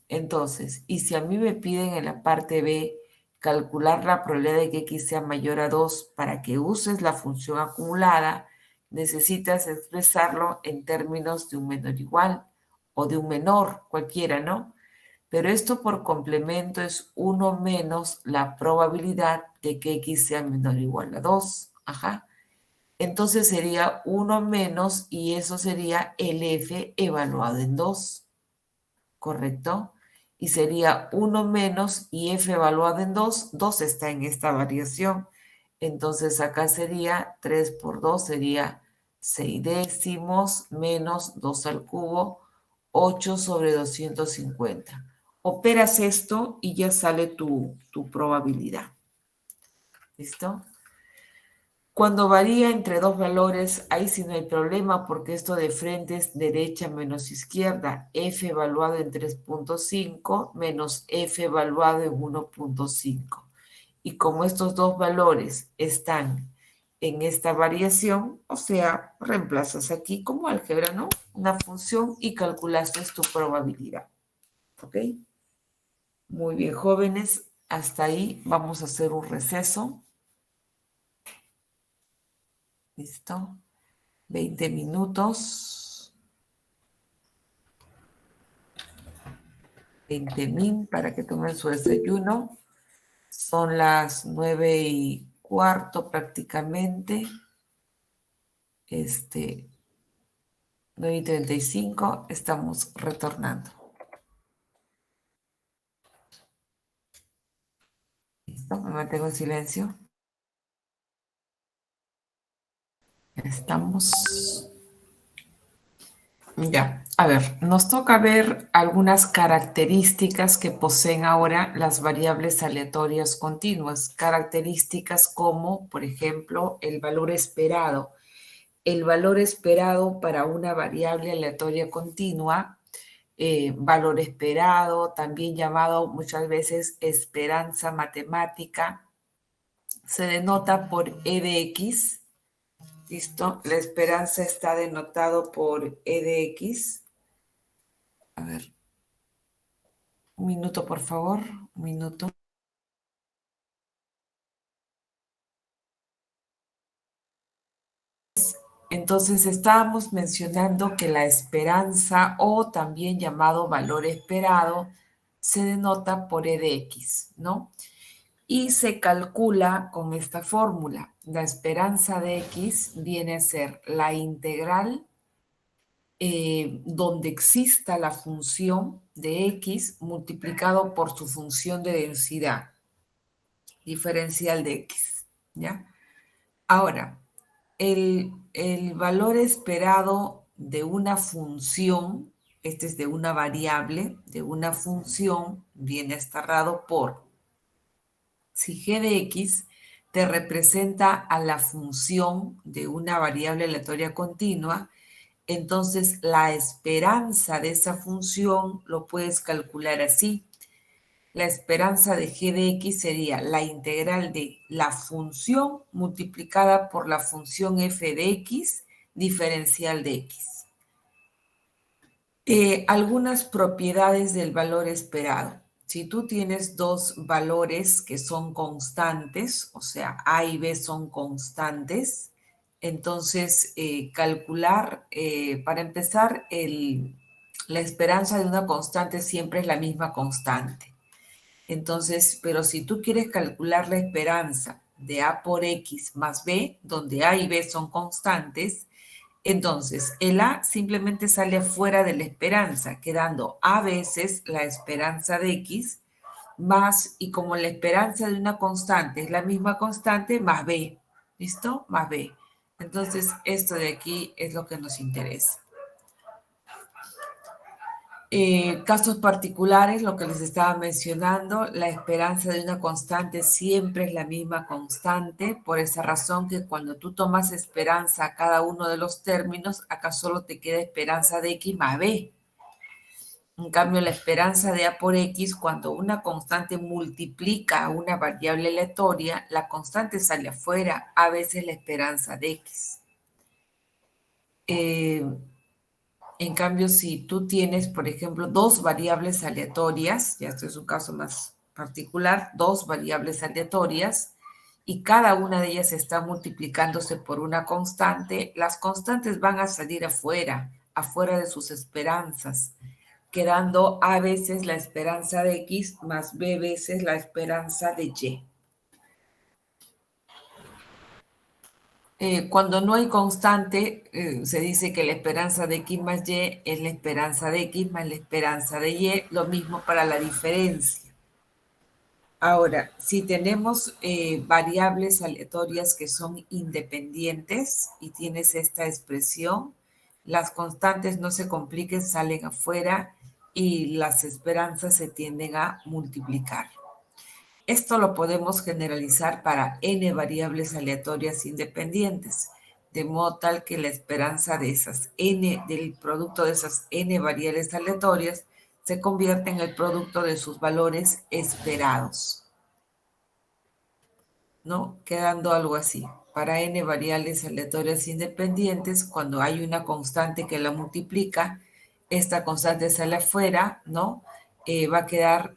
entonces, y si a mí me piden en la parte B calcular la probabilidad de que x sea mayor a 2 para que uses la función acumulada, necesitas expresarlo en términos de un menor o igual o de un menor, cualquiera, ¿no? Pero esto por complemento es 1 menos la probabilidad de que x sea menor o igual a 2. Ajá. Entonces sería 1 menos y eso sería el f evaluado en 2, ¿correcto? Y sería 1 menos y f evaluado en 2, 2 está en esta variación. Entonces acá sería 3 por 2 sería 6 décimos menos 2 al cubo, 8 sobre 250. Operas esto y ya sale tu probabilidad. ¿Listo? Cuando varía entre dos valores, ahí sí no hay problema porque esto de frente es derecha menos izquierda. F evaluado en 3.5 menos F evaluado en 1.5. Y como estos dos valores están en esta variación, o sea, reemplazas aquí como álgebra, ¿no? Una función y calculaste tu probabilidad. ¿Ok? Muy bien, jóvenes. Hasta ahí vamos a hacer un receso. ¿Listo? 20 minutos. 20.000 para que tomen su desayuno. Son las 9:15 prácticamente. 9:35, estamos retornando. ¿Listo? Me mantengo en silencio. Estamos. Ya, a ver, nos toca ver algunas características que poseen ahora las variables aleatorias continuas. Características como, por ejemplo, el valor esperado. El valor esperado para una variable aleatoria continua, valor esperado, también llamado muchas veces esperanza matemática, se denota por E de X. ¿Listo? La esperanza está denotado por E de X. A ver, un minuto, por favor, un minuto. Entonces estábamos mencionando que la esperanza o también llamado valor esperado se denota por E de X, ¿no? Y se calcula con esta fórmula. La esperanza de X viene a ser la integral donde exista la función de X multiplicado por su función de densidad diferencial de X, ¿ya? Ahora, el valor esperado de una función, este es de una variable, de una función, viene estarrado por, si g de x te representa a la función de una variable aleatoria continua, entonces la esperanza de esa función lo puedes calcular así. La esperanza de g de x sería la integral de la función multiplicada por la función f de x diferencial de x. Algunas propiedades del valor esperado. Si tú tienes dos valores que son constantes, o sea, a y b son constantes, entonces calcular, para empezar, la esperanza de una constante siempre es la misma constante. Entonces, pero si tú quieres calcular la esperanza de A por X más B, donde A y B son constantes, entonces el A simplemente sale afuera de la esperanza, quedando A veces la esperanza de X más, y como la esperanza de una constante es la misma constante, más B. ¿Listo? Más B. Entonces, esto de aquí es lo que nos interesa. Casos particulares, lo que les estaba mencionando, la esperanza de una constante siempre es la misma constante, por esa razón que cuando tú tomas esperanza a cada uno de los términos, acá solo te queda esperanza de X más B. En cambio, la esperanza de A por X, cuando una constante multiplica a una variable aleatoria, la constante sale afuera, a veces la esperanza de X. En cambio, si tú tienes, por ejemplo, dos variables aleatorias, ya esto es un caso más particular, dos variables aleatorias, y cada una de ellas está multiplicándose por una constante, las constantes van a salir afuera, afuera de sus esperanzas, quedando a veces la esperanza de X más B veces la esperanza de Y. Cuando no hay constante, se dice que la esperanza de X más Y es la esperanza de X más la esperanza de Y, lo mismo para la diferencia. Ahora, si tenemos variables aleatorias que son independientes y tienes esta expresión, las constantes no se compliquen, salen afuera y las esperanzas se tienden a multiplicar. Esto lo podemos generalizar para n variables aleatorias independientes, de modo tal que la esperanza de esas n, del producto de esas n variables aleatorias, se convierte en el producto de sus valores esperados, ¿no? Quedando algo así. Para n variables aleatorias independientes, cuando hay una constante que la multiplica, esta constante sale afuera, ¿no? Va a quedar,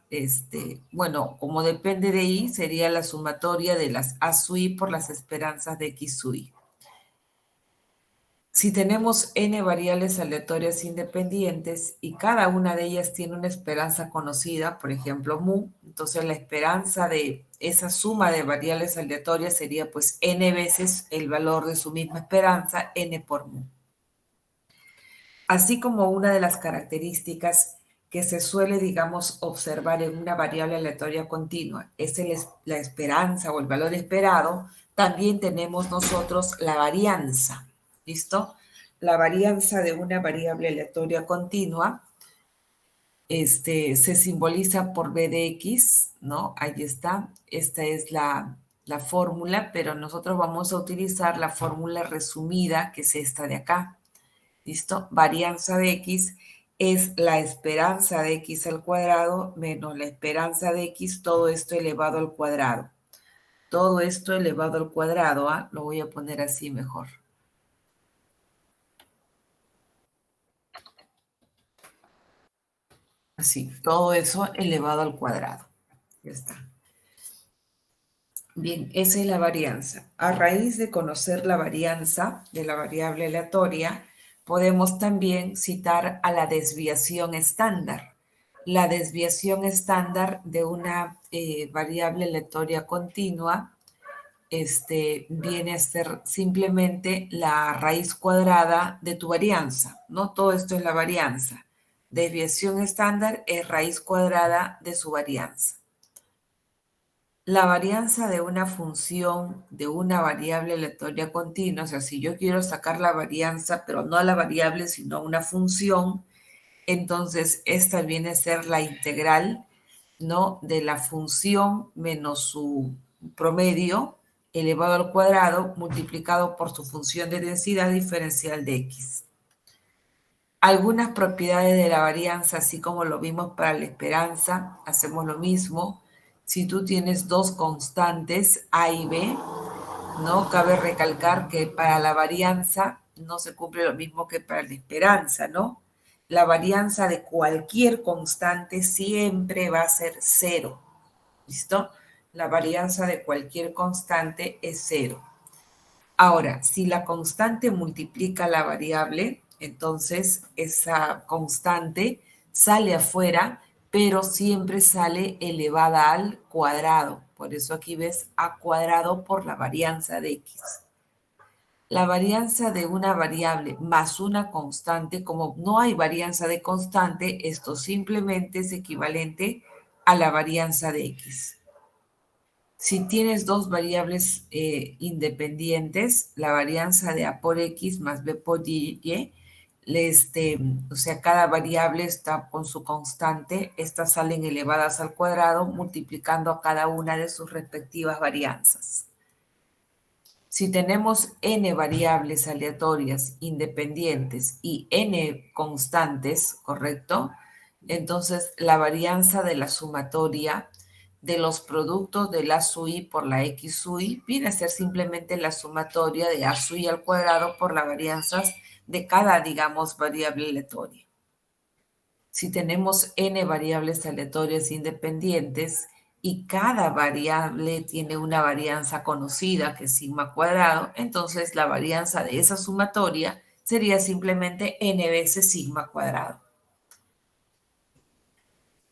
bueno, como depende de y, sería la sumatoria de las a sub i por las esperanzas de x sub i. Si tenemos n variables aleatorias independientes y cada una de ellas tiene una esperanza conocida, por ejemplo, mu, entonces la esperanza de esa suma de variables aleatorias sería pues n veces el valor de su misma esperanza, n por mu. Así como una de las características que se suele, digamos, observar en una variable aleatoria continua es la esperanza o el valor esperado, también tenemos nosotros la varianza. ¿Listo? La varianza de una variable aleatoria continua se simboliza por b de x, ¿no? Ahí está. Esta es la fórmula, pero nosotros vamos a utilizar la fórmula resumida, que es esta de acá. ¿Listo? Varianza de x es la esperanza de x al cuadrado menos la esperanza de x, todo esto elevado al cuadrado. Todo esto elevado al cuadrado, ¿ah? Lo voy a poner así mejor. Así, todo eso elevado al cuadrado. Ya está. Bien, esa es la varianza. A raíz de conocer la varianza de la variable aleatoria, podemos también citar a la desviación estándar. La desviación estándar de una variable aleatoria continua viene a ser simplemente la raíz cuadrada de tu varianza, ¿no? Todo esto es la varianza. Desviación estándar es raíz cuadrada de su varianza. La varianza de una función de una variable aleatoria continua, o sea, si yo quiero sacar la varianza, pero no a la variable, sino a una función, entonces esta viene a ser la integral, ¿no? De la función menos su promedio elevado al cuadrado multiplicado por su función de densidad diferencial de x. Algunas propiedades de la varianza, así como lo vimos para la esperanza, hacemos lo mismo. Si tú tienes dos constantes, A y B, ¿no? Cabe recalcar que para la varianza no se cumple lo mismo que para la esperanza, ¿no? La varianza de cualquier constante siempre va a ser 0, ¿listo? La varianza de cualquier constante es 0. Ahora, si la constante multiplica la variable, entonces esa constante sale afuera, pero siempre sale elevada al cuadrado. Por eso aquí ves a cuadrado por la varianza de x. La varianza de una variable más una constante, como no hay varianza de constante, esto simplemente es equivalente a la varianza de x. Si tienes dos variables independientes, la varianza de a por x más b por y, o sea, cada variable está con su constante, estas salen elevadas al cuadrado, multiplicando a cada una de sus respectivas varianzas. Si tenemos n variables aleatorias independientes y n constantes, ¿correcto? Entonces, la varianza de la sumatoria de los productos de la sub i por la x sub i viene a ser simplemente la sumatoria de a sub i al cuadrado por las varianzas de cada, digamos, variable aleatoria. Si tenemos n variables aleatorias independientes y cada variable tiene una varianza conocida que es sigma cuadrado, entonces la varianza de esa sumatoria sería simplemente n veces sigma cuadrado.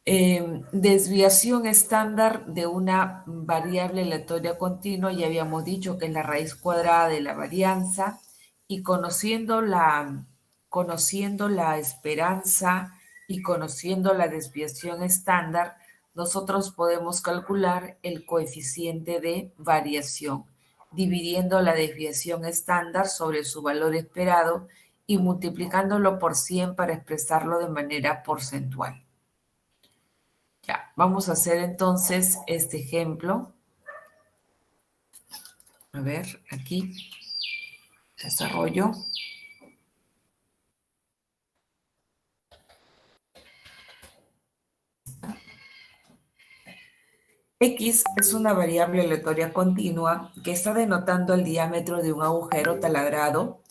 Desviación estándar de una variable aleatoria continua, ya habíamos dicho que es la raíz cuadrada de la varianza, y conociendo la esperanza y conociendo la desviación estándar, nosotros podemos calcular el coeficiente de variación, dividiendo la desviación estándar sobre su valor esperado y multiplicándolo por 100 para expresarlo de manera porcentual. Ya, vamos a hacer entonces este ejemplo. A ver, aquí, desarrollo. X es una variable aleatoria continua que está denotando el diámetro de un agujero taladrado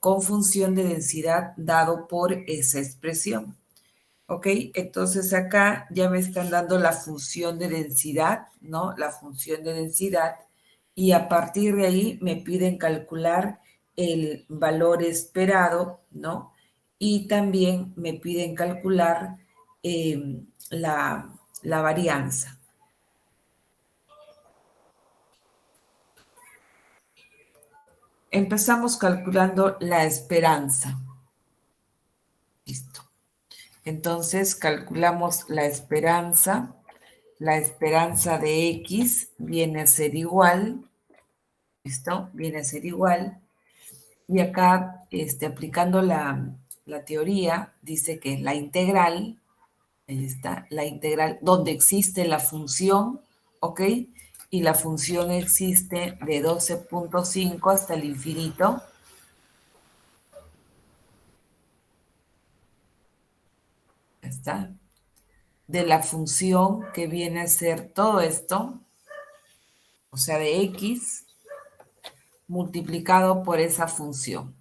con función de densidad dado por esa expresión. ¿Ok? Entonces acá ya me están dando la función de densidad, ¿no? La función de densidad. Y a partir de ahí me piden calcular el valor esperado, ¿no? Y también me piden calcular la varianza. Empezamos calculando la esperanza. Listo. Entonces calculamos la esperanza. La esperanza de X viene a ser igual. ¿Listo? Viene a ser igual. Y acá, aplicando la teoría, dice que la integral, ahí está, la integral donde existe la función, ¿ok? Y la función existe de 12.5 hasta el infinito. ¿Está? De la función que viene a ser todo esto, o sea, de X, multiplicado por esa función.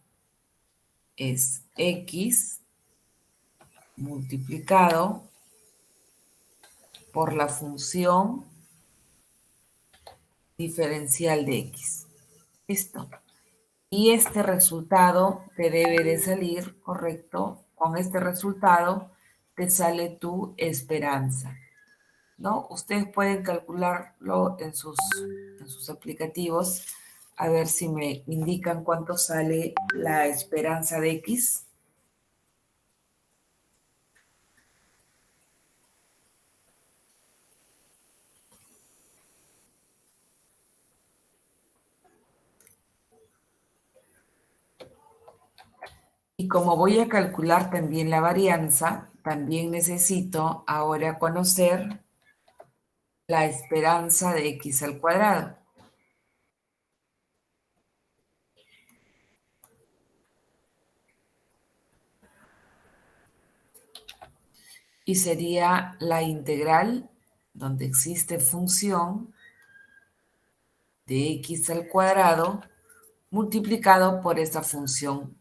Es X multiplicado por la función diferencial de X. ¿Listo? Y este resultado te debe de salir, ¿correcto? Con este resultado te sale tu esperanza, ¿no? Ustedes pueden calcularlo en sus aplicativos, a ver si me indican cuánto sale la esperanza de X. Y como voy a calcular también la varianza, también necesito ahora conocer la esperanza de X al cuadrado. Y sería la integral, donde existe función de X al cuadrado, multiplicado por esa función.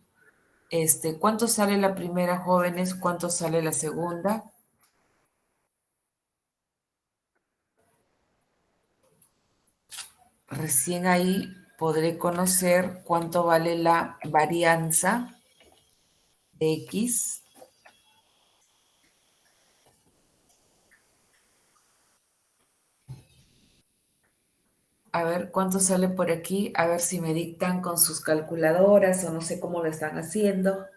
¿Cuánto sale la primera, jóvenes? ¿Cuánto sale la segunda? Recién ahí podré conocer cuánto vale la varianza de X. A ver cuánto sale por aquí, a ver si me dictan con sus calculadoras o no sé cómo lo están haciendo.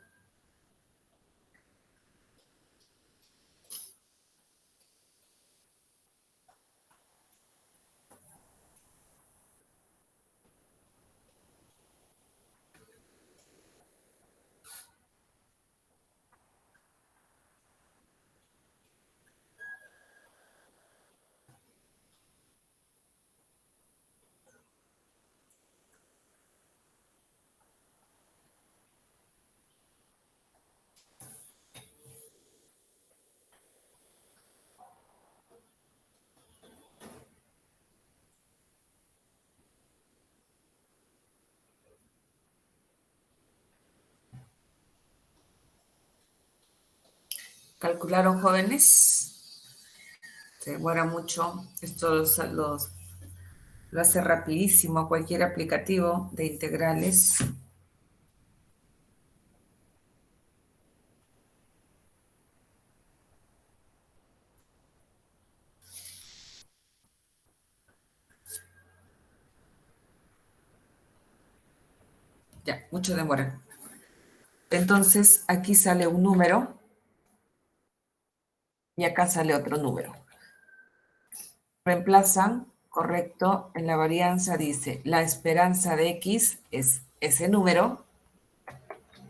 ¿Calcularon, jóvenes? Se demora mucho. Esto lo hace rapidísimo cualquier aplicativo de integrales. Ya, mucho demora. Entonces, aquí sale un número y acá sale otro número. Reemplazan, correcto, en la varianza dice, la esperanza de X es ese número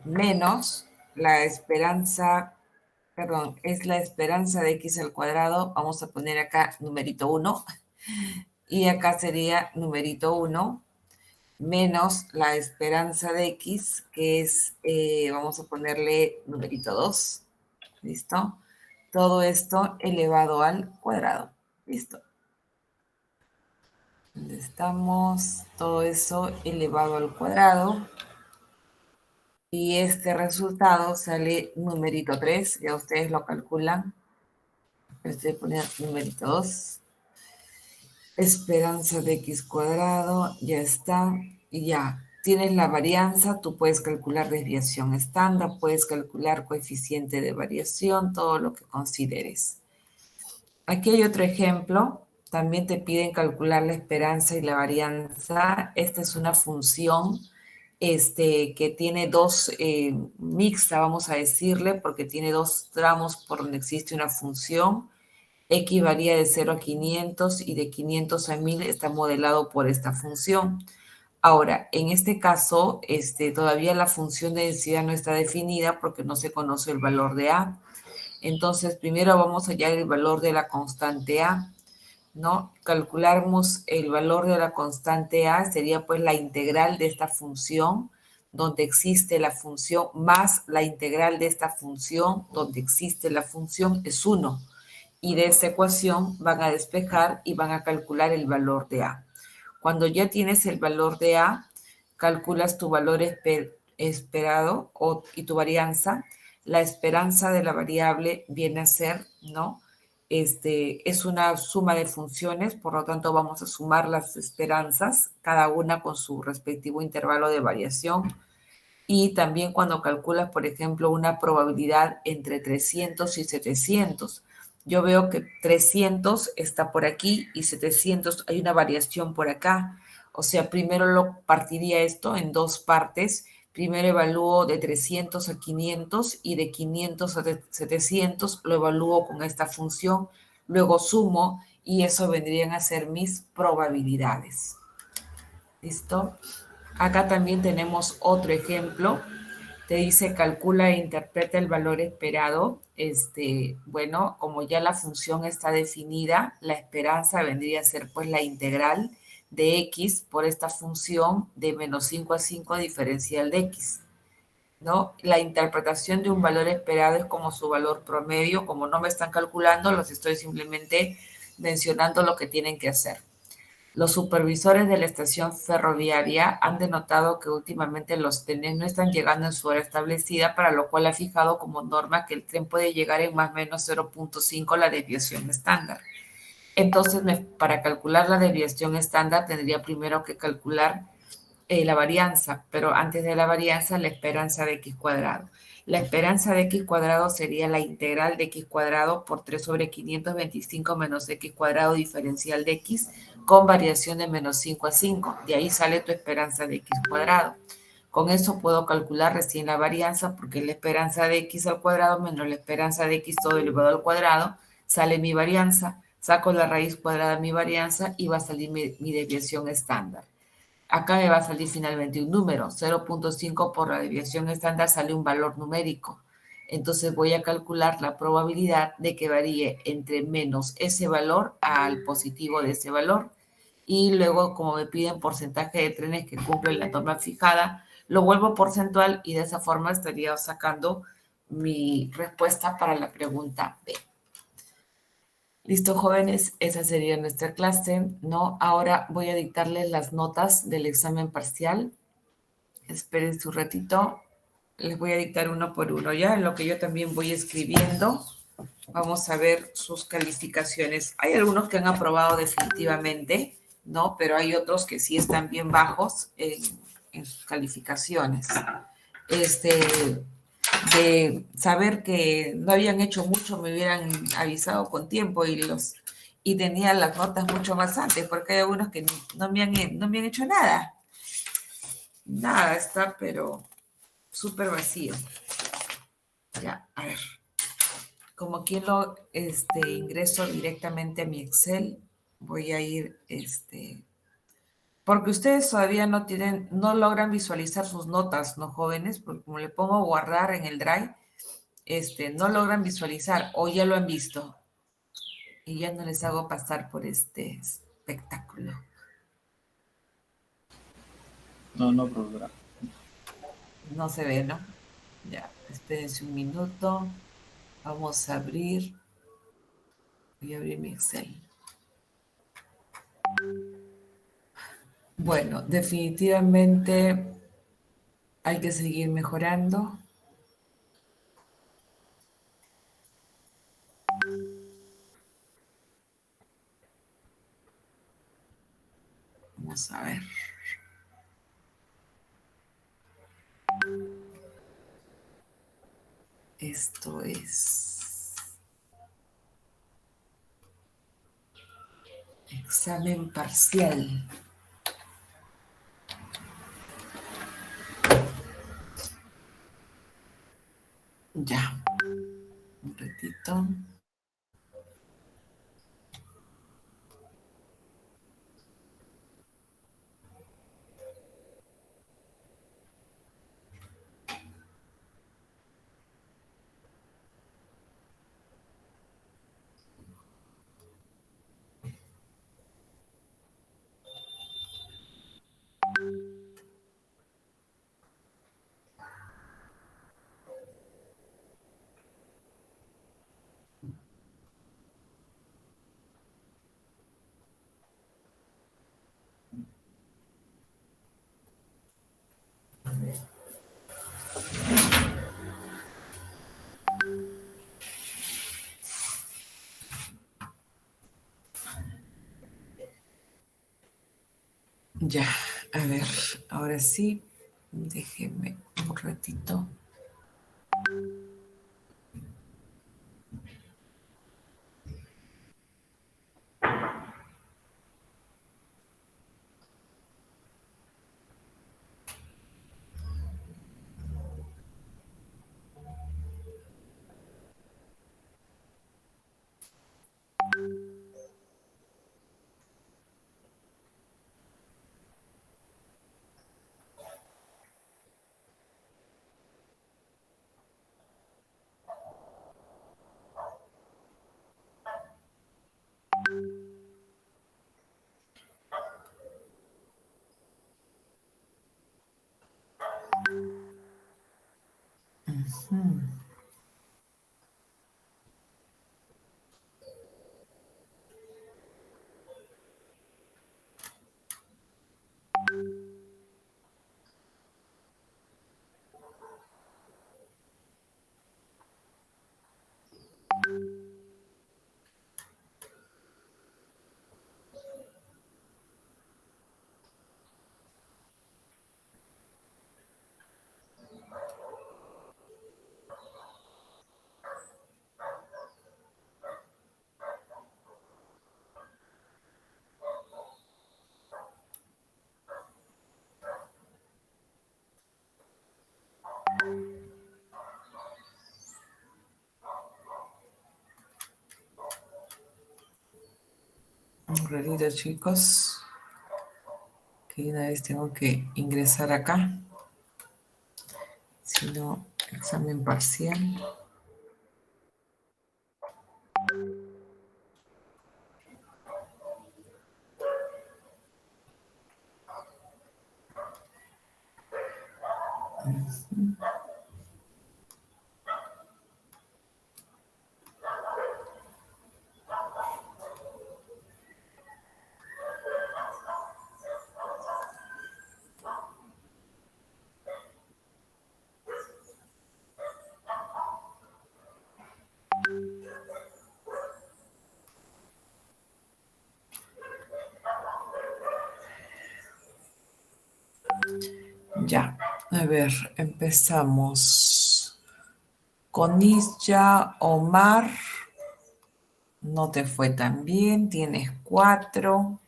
menos la esperanza, perdón, es la esperanza de X al cuadrado. Vamos a poner acá numerito 1 y acá sería numerito 1 menos la esperanza de X, que es, vamos a ponerle numerito 2, ¿listo? Todo esto elevado al cuadrado, ¿listo? ¿Dónde estamos? Todo eso elevado al cuadrado. Y este resultado sale numerito 3, ya ustedes lo calculan. Voy a poner numerito 2. Esperanza de X cuadrado, ya está, y ya. Tienes la varianza, tú puedes calcular desviación estándar, puedes calcular coeficiente de variación, todo lo que consideres. Aquí hay otro ejemplo, también te piden calcular la esperanza y la varianza. Esta es una función que tiene dos mixta, vamos a decirle, porque tiene dos tramos por donde existe una función. X varía de 0 a 500 y de 500 a 1000 está modelado por esta función. Ahora, en este caso, todavía la función de densidad no está definida porque no se conoce el valor de A. Entonces, primero vamos a hallar el valor de la constante A, ¿no? Calculamos el valor de la constante A, sería pues la integral de esta función, donde existe la función, más la integral de esta función, donde existe la función, es 1. Y de esta ecuación van a despejar y van a calcular el valor de A. Cuando ya tienes el valor de A, calculas tu valor esperado y tu varianza. La esperanza de la variable viene a ser, ¿no? Es una suma de funciones, por lo tanto vamos a sumar las esperanzas, cada una con su respectivo intervalo de variación. Y también cuando calculas, por ejemplo, una probabilidad entre 300 y 700, yo veo que 300 está por aquí y 700 hay una variación por acá. O sea, primero lo partiría esto en dos partes. Primero evalúo de 300 a 500 y de 500 a 700 lo evalúo con esta función. Luego sumo y eso vendrían a ser mis probabilidades. ¿Listo? Acá también tenemos otro ejemplo. Te dice calcula e interpreta el valor esperado. Bueno, como ya la función está definida, la esperanza vendría a ser pues la integral de X por esta función de menos 5 a 5 diferencial de X, ¿no? La interpretación de un valor esperado es como su valor promedio. Como no me están calculando, los estoy simplemente mencionando lo que tienen que hacer. Los supervisores de la estación ferroviaria han denotado que últimamente los trenes no están llegando en su hora establecida, para lo cual ha fijado como norma que el tren puede llegar en más o menos 0.5 la desviación estándar. Entonces, para calcular la desviación estándar tendría primero que calcular la varianza, pero antes de la varianza, la esperanza de X cuadrado. La esperanza de X cuadrado sería la integral de X cuadrado por 3 sobre 525 menos X cuadrado diferencial de X con variación de menos 5 a 5. De ahí sale tu esperanza de X cuadrado. Con eso puedo calcular recién la varianza, porque la esperanza de X al cuadrado menos la esperanza de X todo elevado al cuadrado, sale mi varianza. Saco la raíz cuadrada de mi varianza y va a salir mi desviación estándar. Acá me va a salir finalmente un número, 0.5 por la desviación estándar sale un valor numérico. Entonces voy a calcular la probabilidad de que varíe entre menos ese valor al positivo de ese valor. Y luego, como me piden porcentaje de trenes que cumplen la norma fijada, lo vuelvo porcentual y de esa forma estaría sacando mi respuesta para la pregunta B. Listo, jóvenes, esa sería nuestra clase, ¿no? Ahora voy a dictarles las notas del examen parcial. Esperen un ratito. Les voy a dictar uno por uno, ¿ya? En lo que yo también voy escribiendo. Vamos a ver sus calificaciones. Hay algunos que han aprobado definitivamente, ¿no? Pero hay otros que sí están bien bajos en sus calificaciones. De saber que no habían hecho mucho, me hubieran avisado con tiempo y tenía las notas mucho más antes, porque hay algunos que no me han hecho nada. Nada, está pero súper vacío. Ya, a ver. Como aquí lo ingreso directamente a mi Excel, voy a ir, porque ustedes todavía no tienen, no logran visualizar sus notas, ¿no, jóvenes? Porque como le pongo guardar en el Drive, no logran visualizar o ya lo han visto y ya no les hago pasar por este espectáculo. No, profesora. No se ve, ¿no? Ya, espérense un minuto. Vamos a abrir. Voy a abrir mi Excel. Bueno, definitivamente hay que seguir mejorando. Vamos a ver. Esto es examen parcial. Ya, un ratito. Ya, a ver, ahora sí, déjeme un ratito. Un ratito, chicos, que una vez tengo que ingresar acá. Si no, examen parcial. Ya, a ver, empezamos. Con Isya Omar, no te fue tan bien, tienes 4.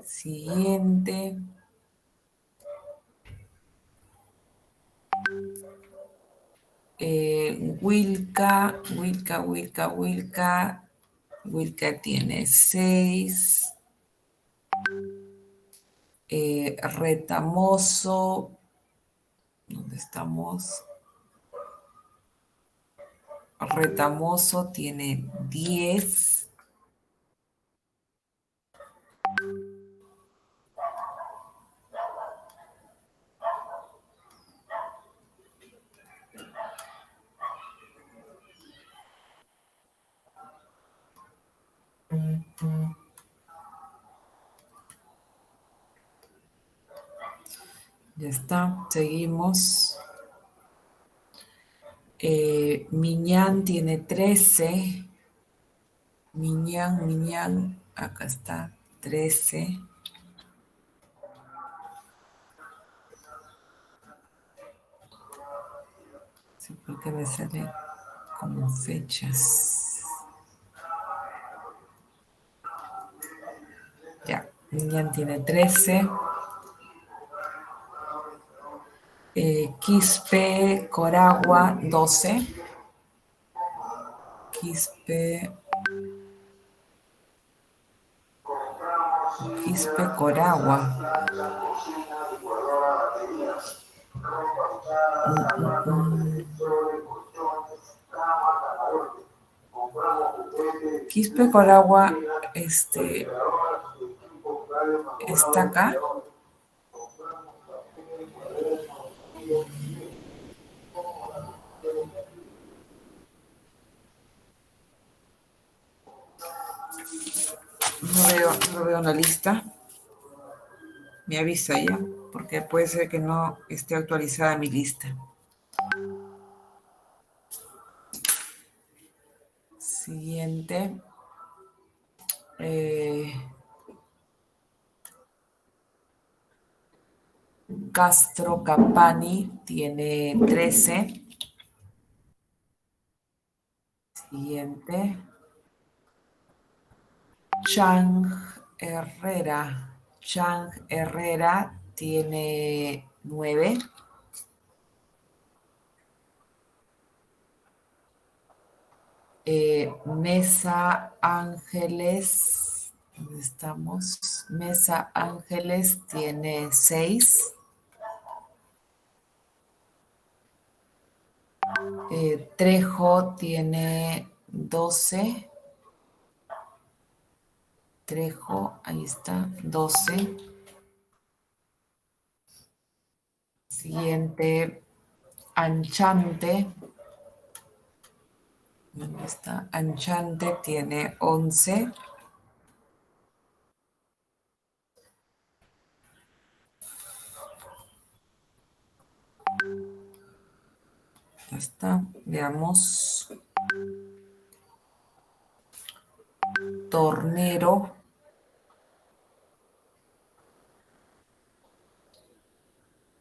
Siguiente. Wilka tiene 6. Retamoso, ¿dónde estamos? Retamoso tiene 10. Ya está, seguimos. Miñán tiene 13. Miñán, acá está, 13. Sí, porque me sale como fechas. Ya, Miñán tiene 13. Quispe, Coragua, 12. Quispe, Coragua. Quispe, Coragua, está acá. No veo una lista. Me avisa ya, porque puede ser que no esté actualizada mi lista. Siguiente. Castro Capani tiene 13. Siguiente. Chang Herrera tiene 9. Mesa Ángeles, ¿dónde estamos? Mesa Ángeles tiene 6. Trejo tiene 12. Trejo, ahí está, 12. Siguiente, Anchante. ¿Dónde está? Anchante tiene 11. Ya está, veamos. Tornero.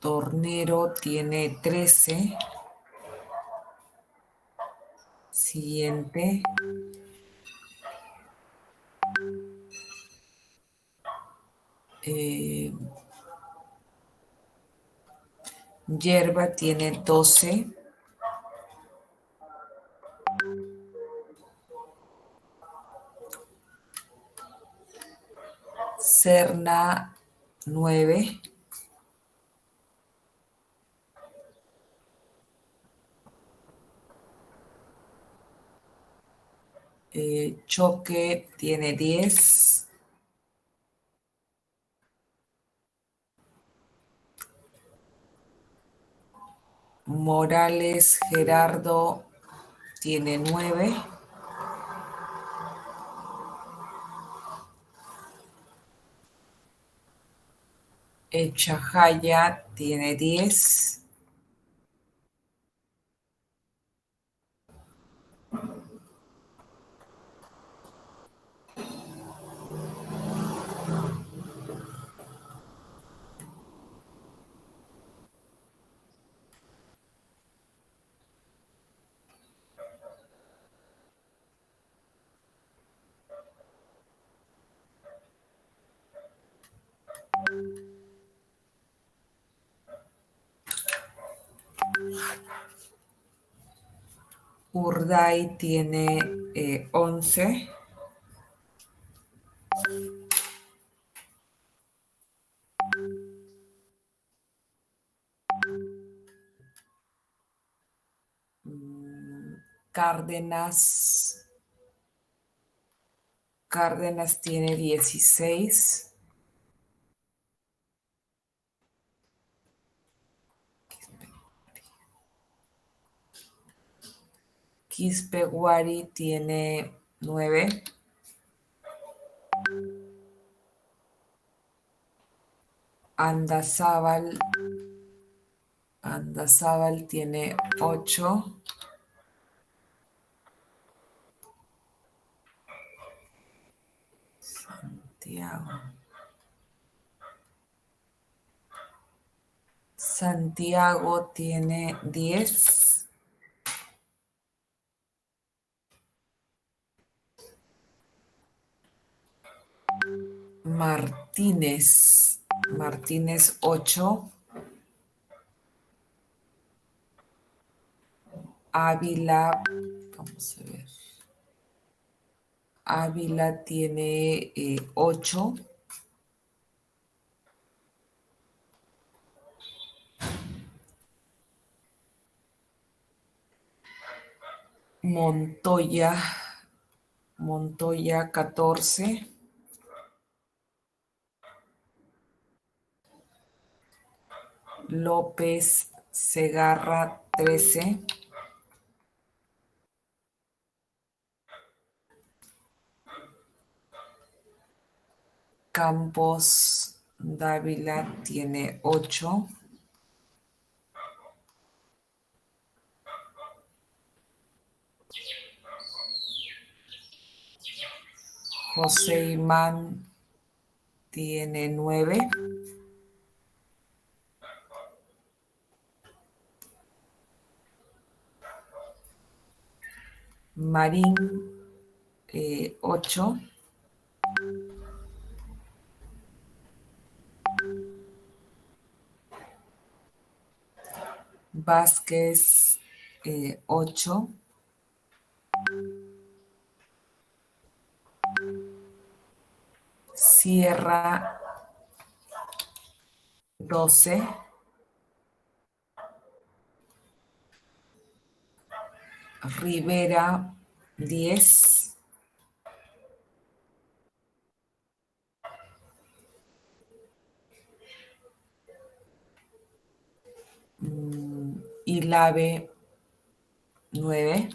Tornero tiene 13. Siguiente. Yerba tiene 12. Serna 9. Choque tiene 10. Morales Gerardo tiene 9. Chajaya tiene 10. Urday tiene 11. Cárdenas tiene 16. Quispeguari tiene 9. Andazábal tiene 8. Santiago tiene 10. Martínez 8. Ávila, vamos a ver. Ávila tiene 8. Montoya 14. López Segarra 13. Campos Dávila tiene 8. José Imán tiene 9. Marín 8. Vázquez 8. Sierra 12. Rivera 10. Ilave 9.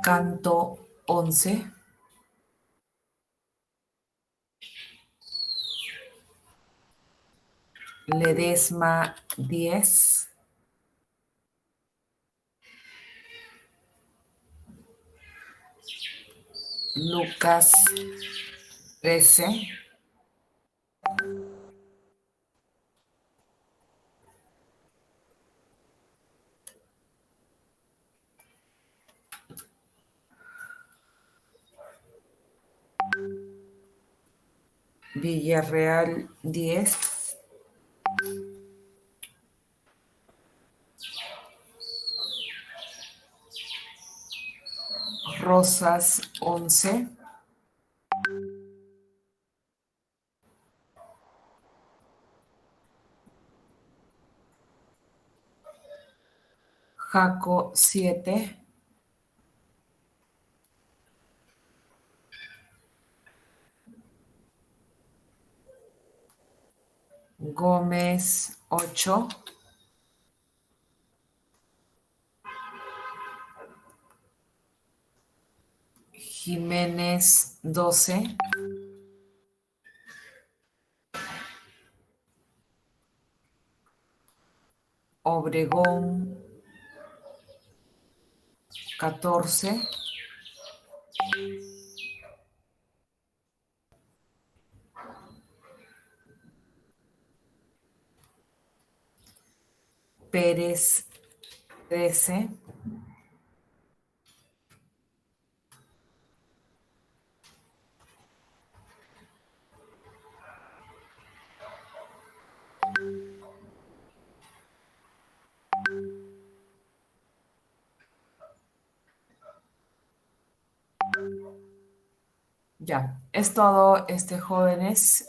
Canto 11. Ledesma 10. Lucas 13. Villarreal 10. Rosas 11. Jaco 7. Gómez 8. Jiménez 12. Obregón 14. Pérez 13. Ya, es todo, jóvenes.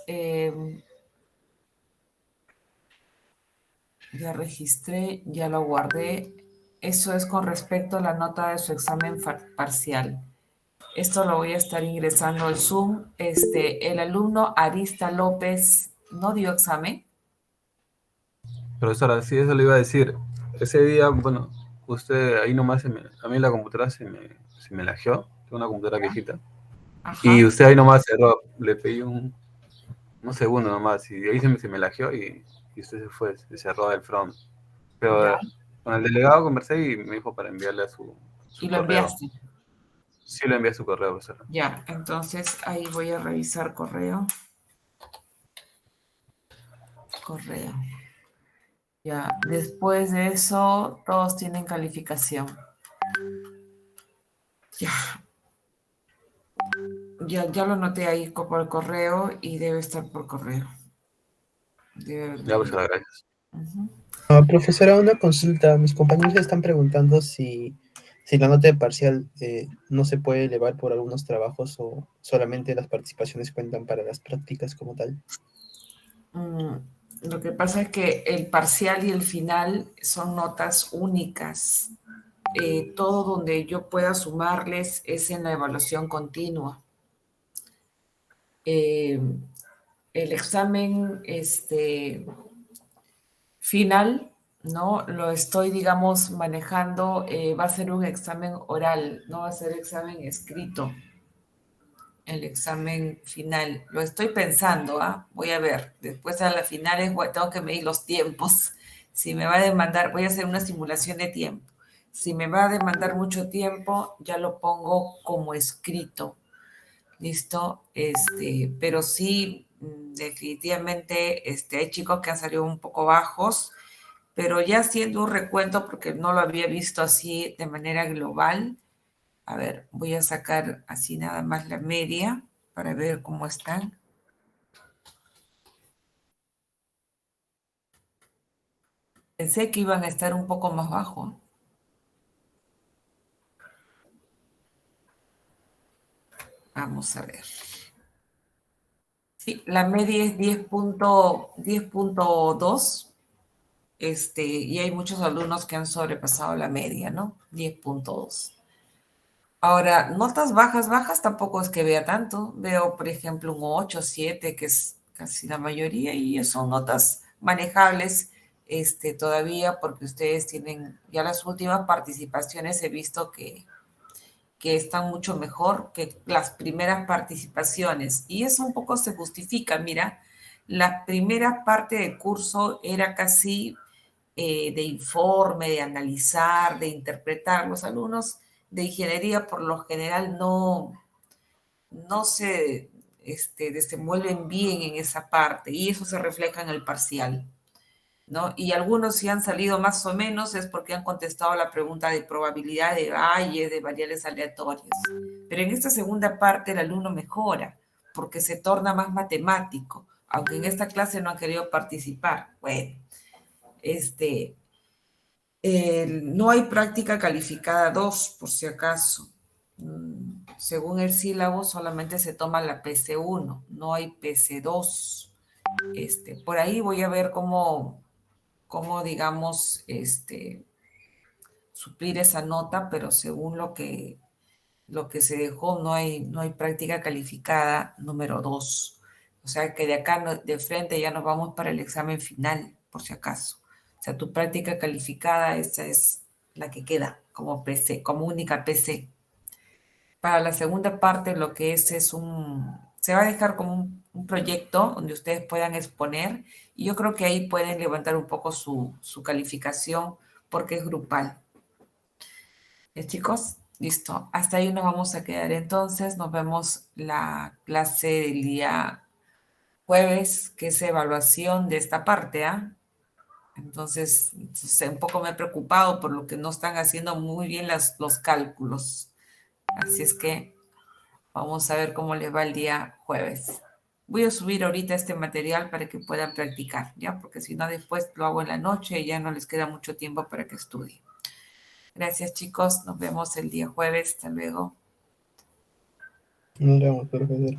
Ya registré, ya lo guardé. Eso es con respecto a la nota de su examen parcial. Esto lo voy a estar ingresando al Zoom. El alumno Arista López no dio examen. Profesora, sí, eso le iba a decir. Ese día, bueno, usted ahí nomás, a mí la computadora se me lajeó. Tengo una computadora viejita. Y Ajá. usted ahí nomás cerró, le pedí un segundo nomás, y ahí se me lajeó y usted se fue, se cerró del front. Ya. Pero con el delegado conversé y me dijo para enviarle a su Y lo correo. enviaste. Sí, le envié a su correo, profesora. Ya, entonces ahí voy a revisar correo. Correo. Ya, después de eso, todos tienen calificación. Ya, ya lo noté ahí por correo y debe estar por correo. Debe haber Ya, venido. profesora, gracias. Ujú. Profesora, una consulta. Mis compañeros están preguntando si la nota de parcial no se puede elevar por algunos trabajos o solamente las participaciones cuentan para las prácticas como tal. Lo que pasa es que el parcial y el final son notas únicas. Todo donde yo pueda sumarles es en la evaluación continua. Eh, el examen final, ¿no? Lo estoy, digamos, manejando, va a ser un examen oral, no va a ser examen escrito. El examen final. Lo estoy pensando, ¿ah? Voy a ver. Después a las finales tengo que medir los tiempos. Si me va a demandar, voy a hacer una simulación de tiempo. Si me va a demandar mucho tiempo, ya lo pongo como escrito. ¿Listo? Pero sí, definitivamente, hay chicos que han salido un poco bajos, pero ya haciendo un recuento, porque no lo había visto así de manera global. A ver, voy a sacar así nada más la media para ver cómo están. Pensé que iban a estar un poco más bajo. Vamos a ver. Sí, la media es 10.2, y hay muchos alumnos que han sobrepasado la media, ¿no? 10.2. Ahora, notas bajas tampoco es que vea tanto. Veo, por ejemplo, un 8, 7, que es casi la mayoría, y son notas manejables, todavía, porque ustedes tienen ya las últimas participaciones, he visto que están mucho mejor que las primeras participaciones. Y eso un poco se justifica. Mira, la primera parte del curso era casi de informe, de analizar, de interpretar. Los alumnos de ingeniería por lo general no se desenvuelven bien en esa parte y eso se refleja en el parcial, ¿no? Y algunos si han salido más o menos es porque han contestado la pregunta de probabilidad de Bayes, de variables aleatorias. Pero en esta segunda parte el alumno mejora porque se torna más matemático, aunque en esta clase no han querido participar. Bueno, no hay práctica calificada 2, por si acaso. Según el sílabo, solamente se toma la PC1, no hay PC2. Por ahí voy a ver cómo digamos, suplir esa nota, pero según lo que se dejó, no hay práctica calificada número 2. O sea que de acá de frente ya nos vamos para el examen final, por si acaso. O sea, tu práctica calificada, esa es la que queda como PC, como única PC. Para la segunda parte, lo que es se va a dejar como un proyecto donde ustedes puedan exponer y yo creo que ahí pueden levantar un poco su calificación porque es grupal. Chicos, listo. Hasta ahí nos vamos a quedar entonces. Nos vemos la clase del día jueves, que es evaluación de esta parte, ¿ah? Entonces, un poco me he preocupado por lo que no están haciendo muy bien los cálculos. Así es que vamos a ver cómo les va el día jueves. Voy a subir ahorita este material para que puedan practicar, ¿ya? Porque si no, después lo hago en la noche y ya no les queda mucho tiempo para que estudien. Gracias, chicos. Nos vemos el día jueves. Hasta luego. Nos vemos, profesor.